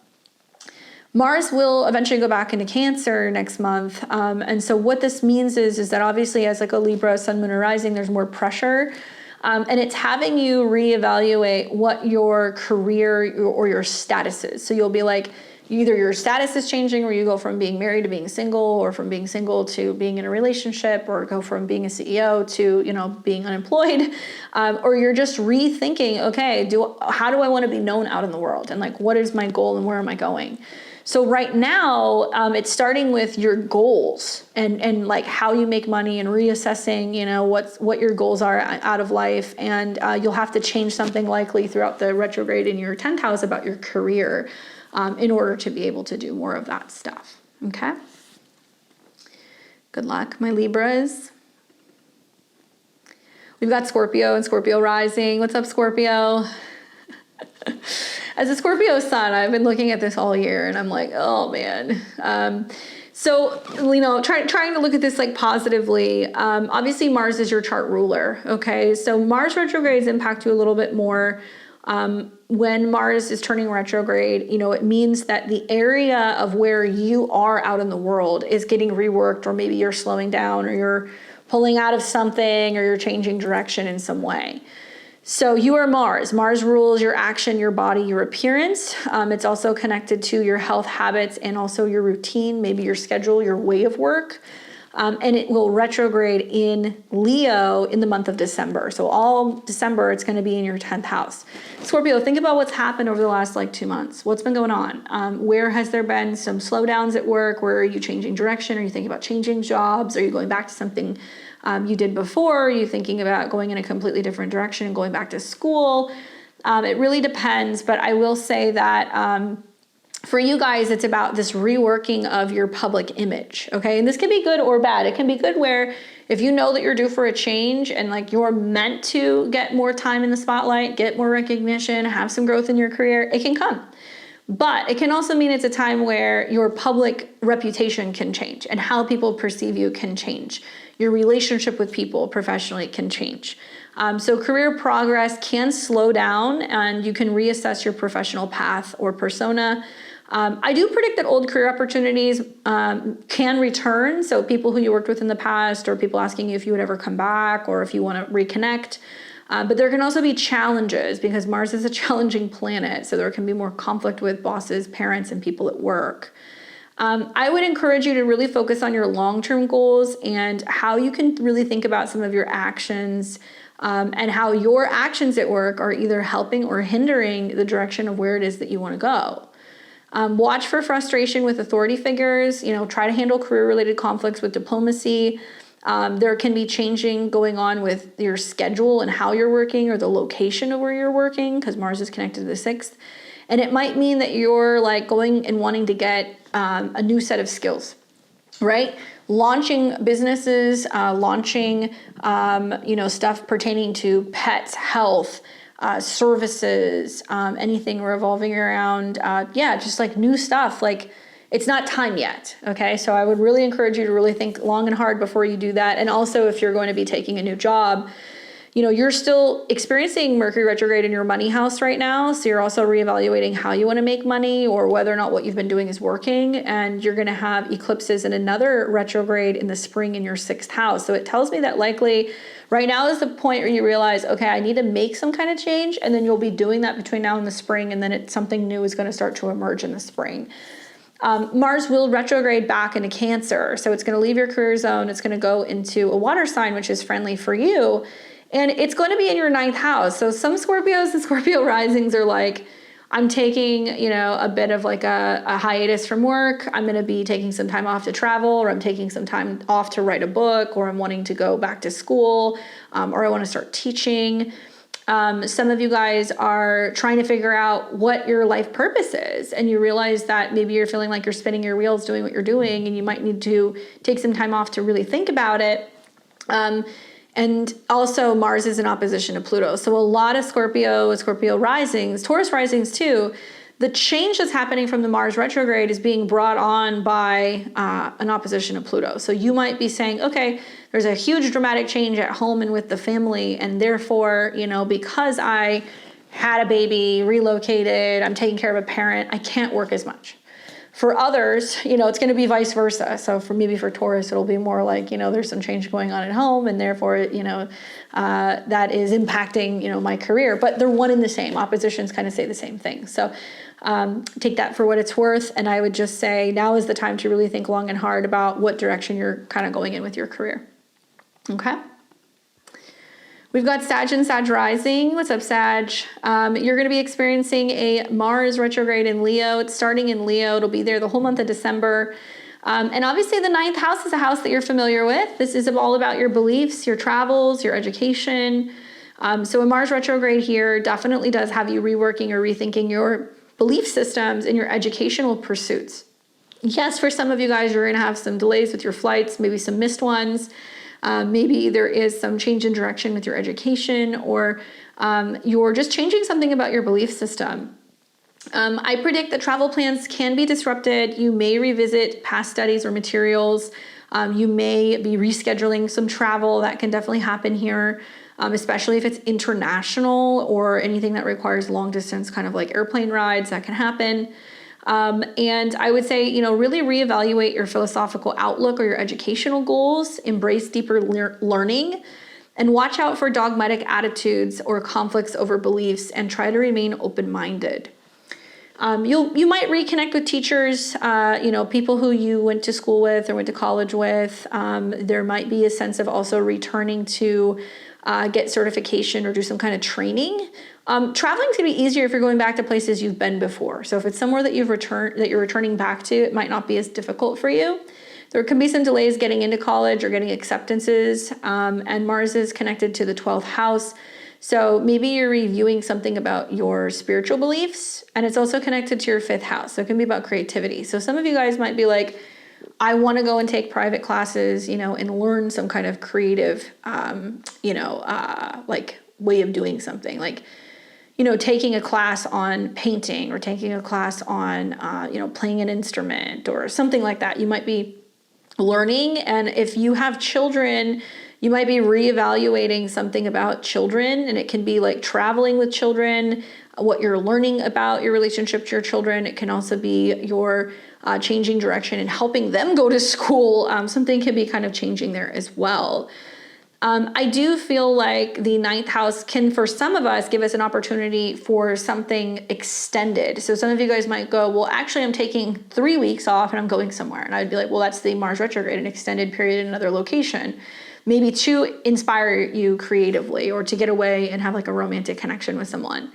Mars will eventually go back into Cancer next month. And so what this means is that obviously as like a Libra, Sun, Moon, or Rising, there's more pressure. And it's having you reevaluate what your career or your status is. So you'll be like, either your status is changing, or you go from being married to being single, or from being single to being in a relationship, or go from being a CEO to, being unemployed, or you're just rethinking, okay, how do I want to be known out in the world? And like, what is my goal and where am I going? So right now, it's starting with your goals and like how you make money and reassessing, what your goals are out of life. And you'll have to change something likely throughout the retrograde in your 10th house about your career, in order to be able to do more of that stuff, okay? Good luck, my Libras. We've got Scorpio and Scorpio rising. What's up, Scorpio? As a Scorpio sun, I've been looking at this all year and I'm like, oh man. So, trying to look at this like positively. Obviously Mars is your chart ruler, okay? So Mars retrogrades impact you a little bit more. When Mars is turning retrograde, it means that the area of where you are out in the world is getting reworked, or maybe you're slowing down, or you're pulling out of something, or you're changing direction in some way. So you are Mars. Mars rules your action, your body, your appearance. It's also connected to your health habits and also your routine, maybe your schedule, your way of work. And it will retrograde in Leo in the month of December. So all December, it's going to be in your 10th house. Scorpio, think about what's happened over the last 2 months. What's been going on? Where has there been some slowdowns at work? Where are you changing direction? Are you thinking about changing jobs? Are you going back to something you did before? Are you thinking about going in a completely different direction and going back to school? It really depends, but I will say that for you guys, it's about this reworking of your public image, okay? And this can be good or bad. It can be good where if you know that you're due for a change and like you're meant to get more time in the spotlight, get more recognition, have some growth in your career, it can come. But it can also mean it's a time where your public reputation can change and how people perceive you can change. Your relationship with people professionally can change. So career progress can slow down and you can reassess your professional path or persona. I do predict that old career opportunities can return. So people who you worked with in the past, or people asking you if you would ever come back or if you want to reconnect. But there can also be challenges because Mars is a challenging planet. So there can be more conflict with bosses, parents, and people at work. I would encourage you to really focus on your long-term goals and how you can really think about some of your actions, and how your actions at work are either helping or hindering the direction of where it is that you want to go. Watch for frustration with authority figures. Try to handle career-related conflicts with diplomacy. There can be changing going on with your schedule and how you're working, or the location of where you're working, because Mars is connected to the 6th. And it might mean that you're like going and wanting to get a new set of skills, right? Launching businesses, launching, stuff pertaining to pets, health, services, anything revolving around, just like new stuff. Like it's not time yet. Okay. So I would really encourage you to really think long and hard before you do that. And also if you're going to be taking a new job, you're still experiencing Mercury retrograde in your money house right now. So you're also reevaluating how you want to make money or whether or not what you've been doing is working. And you're going to have eclipses and another retrograde in the spring in your 6th house. So it tells me that likely right now is the point where you realize, okay, I need to make some kind of change. And then you'll be doing that between now and the spring. And then something new is going to start to emerge in the spring. Mars will retrograde back into Cancer. So it's going to leave your career zone. It's going to go into a water sign, which is friendly for you. And it's going to be in your 9th house. So some Scorpios and Scorpio risings are like, I'm taking, you know, a bit of like a hiatus from work. I'm going to be taking some time off to travel, or I'm taking some time off to write a book, or I'm wanting to go back to school, or I want to start teaching. Some of you guys are trying to figure out what your life purpose is, and you realize that maybe you're feeling like you're spinning your wheels doing what you're doing, and you might need to take some time off to really think about it. And also Mars is in opposition to Pluto. So a lot of Scorpio risings, Taurus risings too, the change that's happening from the Mars retrograde is being brought on by an opposition to Pluto. So you might be saying, okay, there's a huge dramatic change at home and with the family, and therefore, you know, because I had a baby, relocated, I'm taking care of a parent, I can't work as much. For others, you know, it's going to be vice versa. So for Taurus, it'll be more like, you know, there's some change going on at home, and therefore, you know, that is impacting, you know, my career. But they're one and the same. Oppositions kind of say the same thing. So take that for what it's worth. And I would just say now is the time to really think long and hard about what direction you're kind of going in with your career. Okay. We've got Sag and Sag rising. What's up, Sag? You're going to be experiencing a Mars retrograde in Leo. It's starting in Leo. It'll be there the whole month of December. And obviously the 9th house is a house that you're familiar with. This is all about your beliefs, your travels, your education. So a Mars retrograde here definitely does have you reworking or rethinking your belief systems and your educational pursuits. Yes, for some of you guys, you're going to have some delays with your flights, maybe some missed ones. Maybe there is some change in direction with your education, or you're just changing something about your belief system. I predict that travel plans can be disrupted. You may revisit past studies or materials. You may be rescheduling some travel. That can definitely happen here, especially if it's international or anything that requires long distance, kind of like airplane rides, that can happen. And I would say, you know, really reevaluate your philosophical outlook or your educational goals, embrace deeper learning, and watch out for dogmatic attitudes or conflicts over beliefs, and try to remain open-minded. You might reconnect with teachers, you know, people who you went to school with or went to college with. There might be a sense of also returning to get certification or do some kind of training. Traveling is going to be easier if you're going back to places you've been before. So if it's somewhere that you're returning back to, it might not be as difficult for you. There can be some delays getting into college or getting acceptances, and Mars is connected to the 12th house. So maybe you're reviewing something about your spiritual beliefs, and it's also connected to your 5th house. So it can be about creativity. So some of you guys might be like, I want to go and take private classes, you know, and learn some kind of creative, like way of doing something, like, you know, taking a class on painting or taking a class on, playing an instrument or something like that. You might be learning. And if you have children, you might be reevaluating something about children, and it can be like traveling with children, what you're learning about your relationship to your children. It can also be your changing direction and helping them go to school. Something can be kind of changing there as well. I do feel like the 9th house can, for some of us, give us an opportunity for something extended. So some of you guys might go, well, actually, I'm taking 3 weeks off and I'm going somewhere. And I'd be like, well, that's the Mars retrograde, an extended period in another location. Maybe to inspire you creatively or to get away and have like a romantic connection with someone.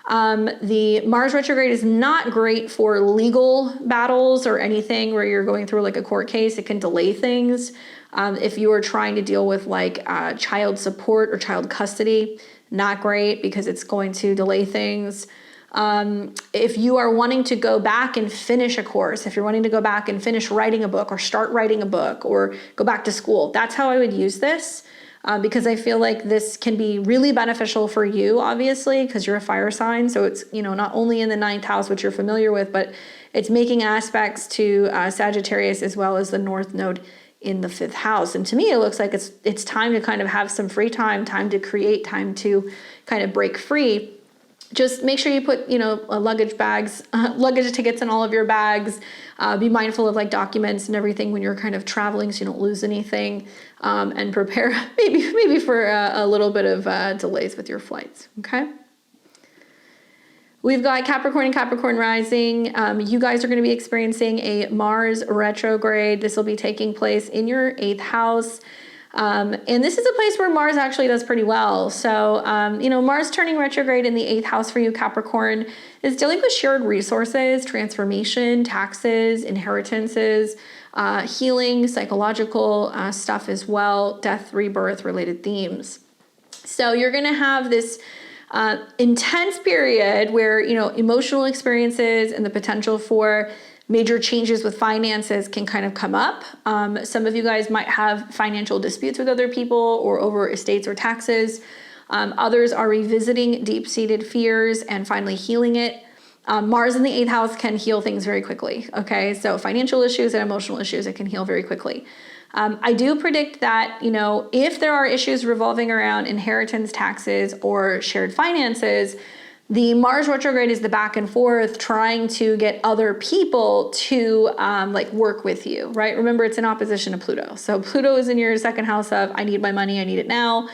The Mars retrograde is not great for legal battles or anything where you're going through like a court case. It can delay things. If you are trying to deal with like child support or child custody, not great because it's going to delay things. If you are wanting to go back and finish a course, if you're wanting to go back and finish writing a book or start writing a book or go back to school, that's how I would use this. Because I feel like this can be really beneficial for you, obviously, because you're a fire sign. So it's, you know, not only in the 9th house, which you're familiar with, but it's making aspects to Sagittarius as well as the North Node in the 5th house. And to me, it looks like it's time to kind of have some free time to create, time to kind of break free. Just make sure you put, you know, luggage tickets in all of your bags. Be mindful of like documents and everything when you're kind of traveling so you don't lose anything, and prepare maybe for a little bit of delays with your flights, okay? We've got Capricorn and Capricorn rising. You guys are going to be experiencing a Mars retrograde. This will be taking place in your 8th house. And this is a place where Mars actually does pretty well. So, Mars turning retrograde in the 8th house for you, Capricorn, is dealing with shared resources, transformation, taxes, inheritances, healing, psychological stuff as well, death, rebirth related themes. So you're going to have this intense period where, emotional experiences and the potential for major changes with finances can kind of come up. Some of you guys might have financial disputes with other people or over estates or taxes. Others are revisiting deep-seated fears and finally healing it. Mars in the 8th house can heal things very quickly, okay? So financial issues and emotional issues, it can heal very quickly. I do predict that, if there are issues revolving around inheritance, taxes, or shared finances, the Mars retrograde is the back and forth trying to get other people to work with you, right? Remember, it's in opposition to Pluto. So Pluto is in your 2nd house of I need my money, I need it now,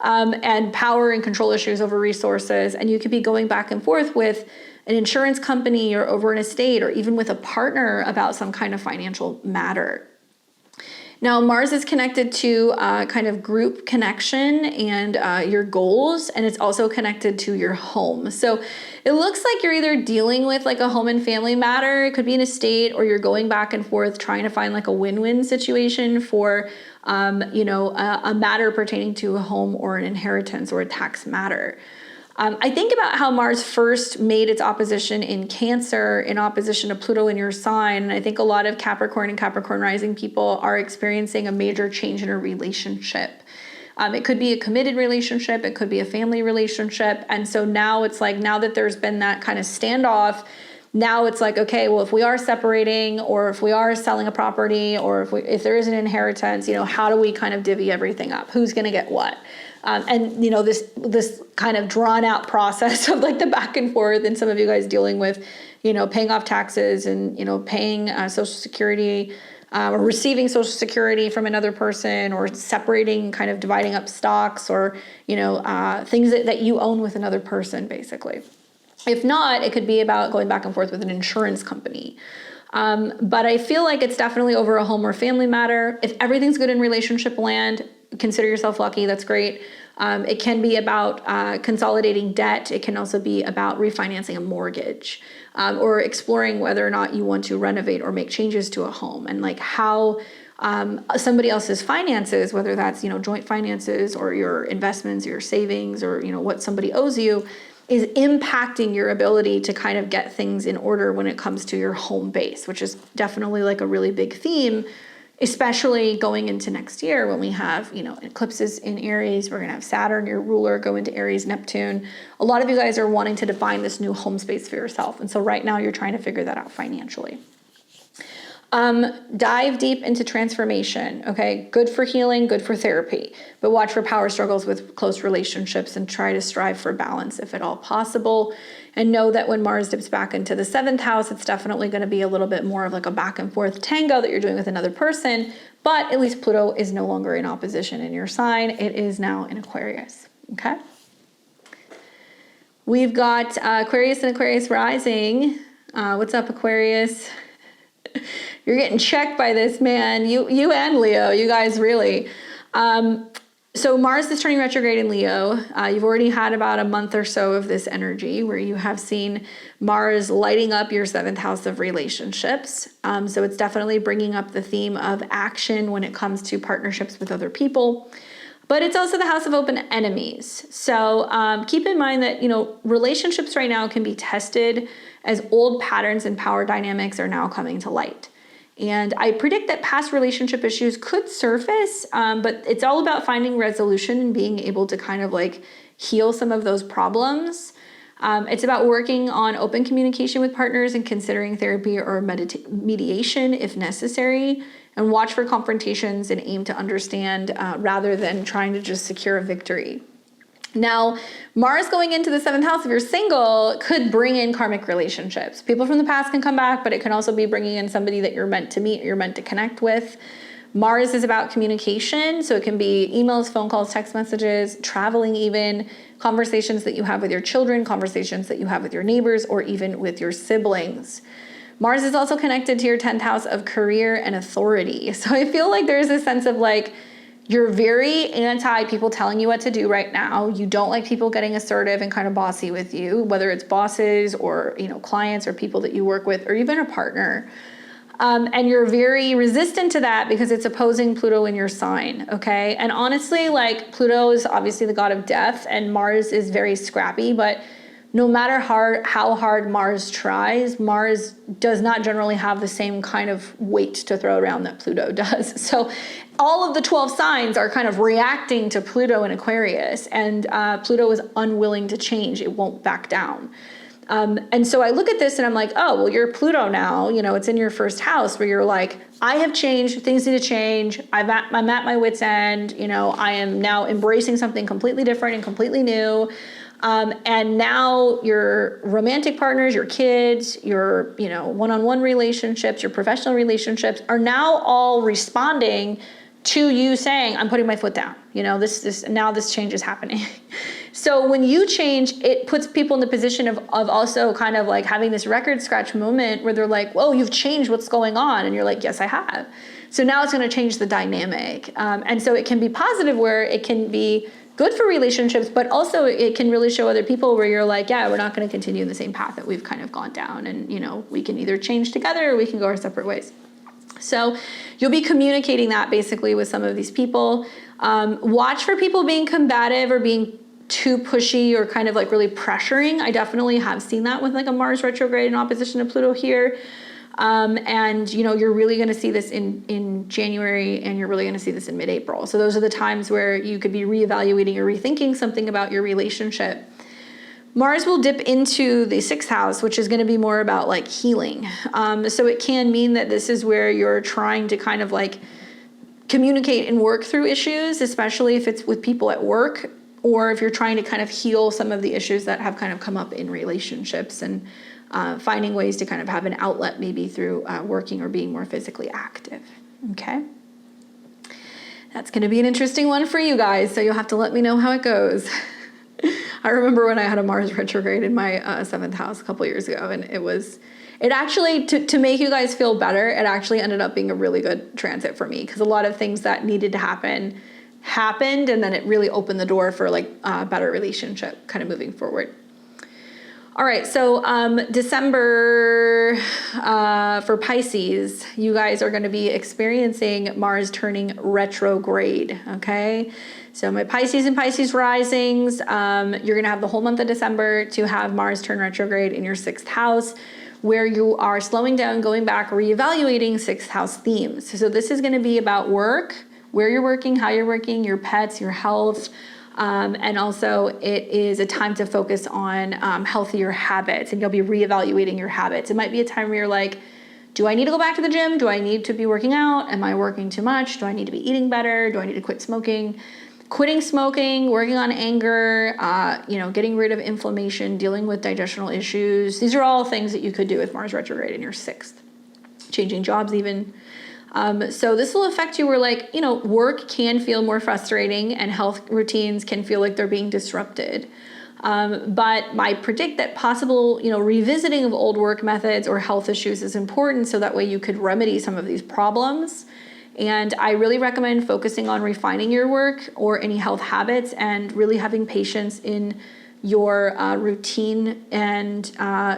and power and control issues over resources. And you could be going back and forth with an insurance company or over an estate or even with a partner about some kind of financial matter. Now, Mars is connected to kind of group connection and your goals, and it's also connected to your home. So it looks like you're either dealing with like a home and family matter, it could be an estate, or you're going back and forth trying to find like a win-win situation for, a matter pertaining to a home or an inheritance or a tax matter. I think about how Mars first made its opposition in Cancer in opposition to Pluto in your sign. And I think a lot of Capricorn and Capricorn rising people are experiencing a major change in a relationship. It could be a committed relationship. It could be a family relationship. And so now it's like, now that there's been that kind of standoff, now it's like, okay, well, if we are separating or if we are selling a property or if there is an inheritance, how do we kind of divvy everything up? Who's going to get what? This kind of drawn out process of like the back and forth, and some of you guys dealing with, paying off taxes and, paying Social Security or receiving Social Security from another person, or separating, kind of dividing up stocks or, things that you own with another person, basically. If not, it could be about going back and forth with an insurance company. But I feel like it's definitely over a home or family matter. If everything's good in relationship land, consider yourself lucky. That's great. It can be about consolidating debt. It can also be about refinancing a mortgage or exploring whether or not you want to renovate or make changes to a home, and like how somebody else's finances, whether that's, joint finances or your investments, your savings, or, what somebody owes you, is impacting your ability to kind of get things in order when it comes to your home base, which is definitely like a really big theme, especially going into next year when we have, eclipses in Aries. We're going to have Saturn, your ruler, go into Aries, Neptune. A lot of you guys are wanting to define this new home space for yourself. And so right now you're trying to figure that out financially. Dive deep into transformation, okay? Good for healing, good for therapy, but watch for power struggles with close relationships and try to strive for balance if at all possible. And know that when Mars dips back into the 7th house, it's definitely going to be a little bit more of like a back and forth tango that you're doing with another person, but at least Pluto is no longer in opposition in your sign. It is now in Aquarius, okay? We've got Aquarius and Aquarius rising. What's up, Aquarius? You're getting checked by this, man. You and Leo, you guys really. So Mars is turning retrograde in Leo. You've already had about a month or so of this energy where you have seen Mars lighting up your 7th house of relationships. So it's definitely bringing up the theme of action when it comes to partnerships with other people. But it's also the house of open enemies. So keep in mind that, relationships right now can be tested as old patterns and power dynamics are now coming to light. And I predict that past relationship issues could surface, but it's all about finding resolution and being able to kind of like heal some of those problems. It's about working on open communication with partners and considering therapy or mediation if necessary, and watch for confrontations and aim to understand rather than trying to just secure a victory. Now, Mars going into the 7th house, if you're single, could bring in karmic relationships. People from the past can come back, but it can also be bringing in somebody that you're meant to meet, you're meant to connect with. Mars is about communication, so it can be emails, phone calls, text messages, traveling even, conversations that you have with your children, conversations that you have with your neighbors, or even with your siblings. Mars is also connected to your 10th house of career and authority. So I feel like there's a sense of like, You're very anti people telling you what to do right now. You don't like people getting assertive and kind of bossy with you, whether it's bosses or, you know, clients or people that you work with, or even a partner. And you're very resistant to that because it's opposing Pluto in your sign, okay? And honestly, like, Pluto is obviously the god of death, and Mars is very scrappy, but no matter how hard Mars tries, Mars does not generally have the same kind of weight to throw around that Pluto does. So all of the 12 signs are kind of reacting to Pluto in Aquarius, and Pluto is unwilling to change. It won't back down. And so I look at this and I'm like, oh, well, you're Pluto now, you know, it's in your first house where you're like, I have changed, things need to change. I'm at my wit's end, you know, I am now embracing something completely different and completely new. And now your romantic partners, your kids, your, you know, one-on-one relationships, your professional relationships are now all responding to you saying, I'm putting my foot down. You know, now this change is happening. So when you change, it puts people in the position of also kind of like having this record scratch moment where they're like, whoa, you've changed, what's going on? And you're like, yes, I have. So now it's going to change the dynamic. And so it can be positive where it can be good for relationships, but also it can really show other people where you're like, yeah, we're not going to continue in the same path that we've kind of gone down. And, you know, we can either change together or we can go our separate ways. So you'll be communicating that basically with some of these people. Watch for people being combative or being too pushy or kind of like really pressuring. I definitely have seen that with like a Mars retrograde in opposition to Pluto here. And you know, you're really going to see this in January, and you're really going to see this in mid-April. So those are the times where you could be reevaluating or rethinking something about your relationship. Mars will dip into the 6th house, which is going to be more about like healing. So it can mean that this is where you're trying to kind of like communicate and work through issues, especially if it's with people at work, or if you're trying to kind of heal some of the issues that have kind of come up in relationships, and finding ways to kind of have an outlet maybe through working or being more physically active. Okay. That's going to be an interesting one for you guys. So you'll have to let me know how it goes. I remember when I had a Mars retrograde in my 7th house a couple years ago, and it actually, to make you guys feel better, it actually ended up being a really good transit for me, because a lot of things that needed to happen happened, and then it really opened the door for like a better relationship kind of moving forward. All right, so December for Pisces, you guys are going to be experiencing Mars turning retrograde, okay? So my Pisces and Pisces risings, you're going to have the whole month of December to have Mars turn retrograde in your 6th house, where you are slowing down, going back, reevaluating 6th house themes. So this is going to be about work, where you're working, how you're working, your pets, your health. And also it is a time to focus on healthier habits, and you'll be reevaluating your habits. It might be a time where you're like, do I need to go back to the gym? Do I need to be working out? Am I working too much? Do I need to be eating better? Do I need to quit smoking? Quitting smoking, working on anger, you know, getting rid of inflammation, dealing with digestional issues. These are all things that you could do with Mars retrograde in your 6th. Changing jobs even. So this will affect you where, like, you know, work can feel more frustrating and health routines can feel like they're being disrupted. But I predict that possible, you know, revisiting of old work methods or health issues is important, so that way you could remedy some of these problems. And I really recommend focusing on refining your work or any health habits, and really having patience in your routine and,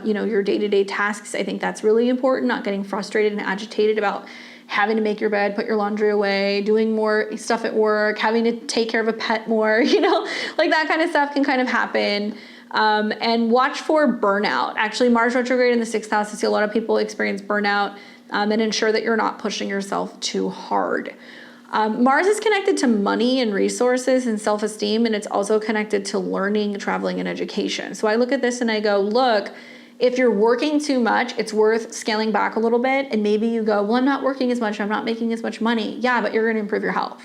you know, your day-to-day tasks. I think that's really important, not getting frustrated and agitated about having to make your bed, put your laundry away, doing more stuff at work, having to take care of a pet more, you know, like that kind of stuff can kind of happen. And watch for burnout. Actually, Mars retrograde in the 6th house, I see a lot of people experience burnout, and ensure that you're not pushing yourself too hard. Mars is connected to money and resources and self-esteem, and it's also connected to learning, traveling, and education. So I look at this and I go, look, if you're working too much, it's worth scaling back a little bit. And maybe you go, well, I'm not working as much, I'm not making as much money. Yeah, but you're going to improve your health.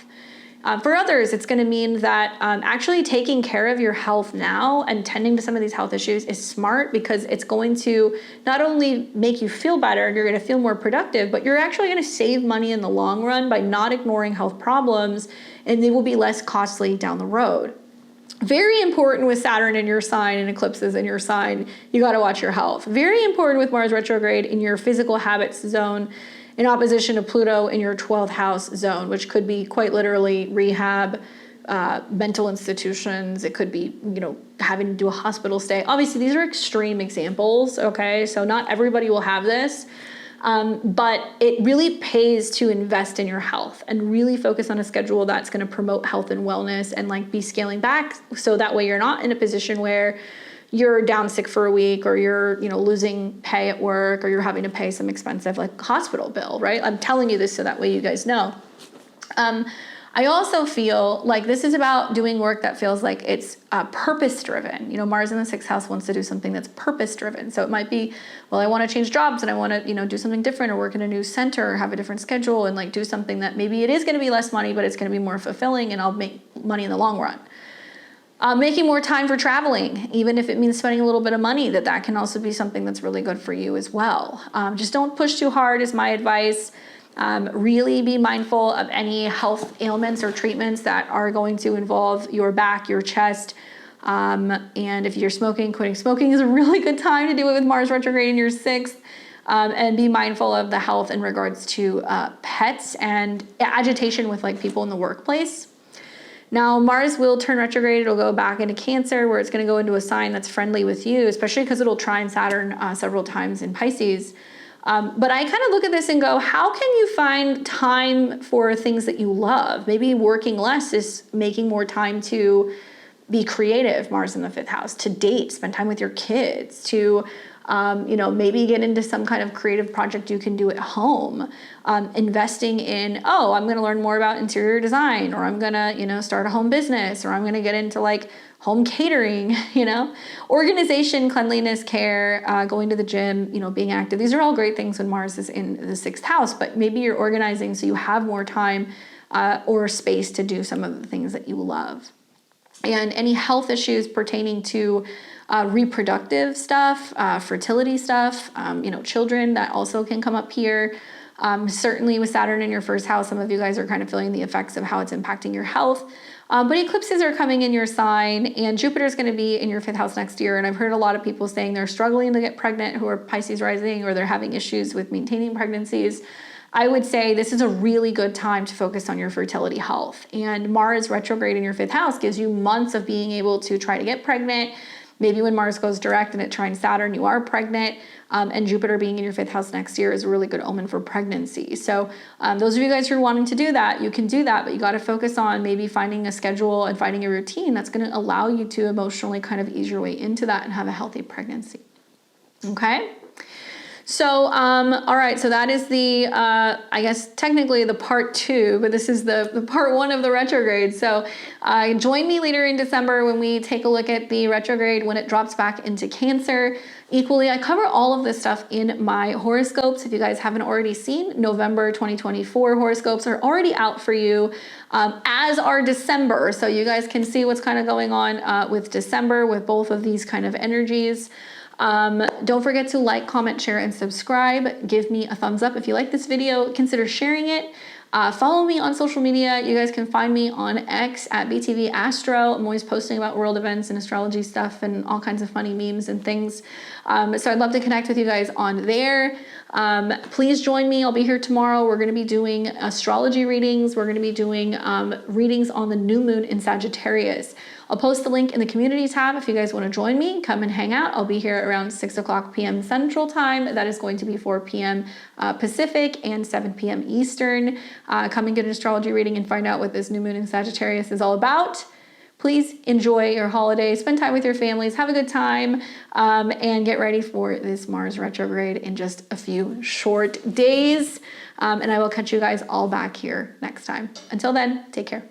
For others, it's going to mean that actually taking care of your health now and tending to some of these health issues is smart, because it's going to not only make you feel better, you're going to feel more productive, but you're actually going to save money in the long run by not ignoring health problems, and they will be less costly down the road. Very important with Saturn in your sign and eclipses in your sign, you got to watch your health. Very important with Mars retrograde in your physical habits zone in opposition to Pluto in your 12th house zone, which could be quite literally rehab, mental institutions. It could be, you know, having to do a hospital stay. Obviously, these are extreme examples, okay? So not everybody will have this, but it really pays to invest in your health and really focus on a schedule that's going to promote health and wellness and like be scaling back. So that way you're not in a position where you're down sick for a week, or you're, you know, losing pay at work, or you're having to pay some expensive like hospital bill, right? I'm telling you this so that way you guys know. I also feel like this is about doing work that feels like it's purpose driven. You know, Mars in the 6th house wants to do something that's purpose driven. So it might be, well, I want to change jobs and I want to, you know, do something different, or work in a new center, or have a different schedule, and like do something that maybe it is going to be less money, but it's going to be more fulfilling and I'll make money in the long run. Making more time for traveling, even if it means spending a little bit of money, that can also be something that's really good for you as well. Just don't push too hard is my advice. Really be mindful of any health ailments or treatments that are going to involve your back, your chest. And if you're smoking, quitting smoking is a really good time to do it with Mars retrograde in your 6th. And be mindful of the health in regards to pets and agitation with like people in the workplace. Now, Mars will turn retrograde. It'll go back into Cancer, where it's going to go into a sign that's friendly with you, especially because it'll trine Saturn several times in Pisces. But I kind of look at this and go, how can you find time for things that you love? Maybe working less is making more time to be creative, Mars in the 5th house, to date, spend time with your kids, to you know, maybe get into some kind of creative project you can do at home. Investing in, oh, I'm going to learn more about interior design, or I'm going to, you know, start a home business, or I'm going to get into like home catering, you know, organization, cleanliness, care, going to the gym, you know, being active. These are all great things when Mars is in the 6th house, but maybe you're organizing so you have more time or space to do some of the things that you love. And any health issues pertaining to reproductive stuff, fertility stuff, you know, children, that also can come up here. Certainly with Saturn in your 1st house, some of you guys are kind of feeling the effects of how it's impacting your health. But eclipses are coming in your sign, and Jupiter is going to be in your 5th house next year. And I've heard a lot of people saying they're struggling to get pregnant who are Pisces rising, or they're having issues with maintaining pregnancies. I would say this is a really good time to focus on your fertility health. And Mars retrograde in your 5th house gives you months of being able to try to get pregnant. Maybe when Mars goes direct and it trines Saturn, you are pregnant. And Jupiter being in your 5th house next year is a really good omen for pregnancy. So those of you guys who are wanting to do that, you can do that, but you got to focus on maybe finding a schedule and finding a routine that's going to allow you to emotionally kind of ease your way into that and have a healthy pregnancy. Okay? So, all right, so that is the, I guess technically the part 2, but this is the part 1 of the retrograde. So join me later in December when we take a look at the retrograde when it drops back into Cancer. Equally, I cover all of this stuff in my horoscopes. If you guys haven't already seen, November 2024 horoscopes are already out for you, as are December. So you guys can see what's kind of going on with December with both of these kind of energies. Don't forget to like, comment, share, and subscribe. Give me a thumbs up if you like this video. Consider sharing it. Follow me on social media. You guys can find me on X at BTV Astro. I'm always posting about world events and astrology stuff and all kinds of funny memes and things. So I'd love to connect with you guys on there. Please join me. I'll be here tomorrow. We're going to be doing astrology readings. We're going to be doing readings on the new moon in Sagittarius. I'll post the link in the community tab if you guys want to join me. Come and hang out. I'll be here around 6 o'clock p.m. Central Time. That is going to be 4 p.m. Pacific and 7 p.m. Eastern. Come and get an astrology reading and find out what this new moon in Sagittarius is all about. Please enjoy your holiday, spend time with your families, have a good time, and get ready for this Mars retrograde in just a few short days. And I will catch you guys all back here next time. Until then, take care.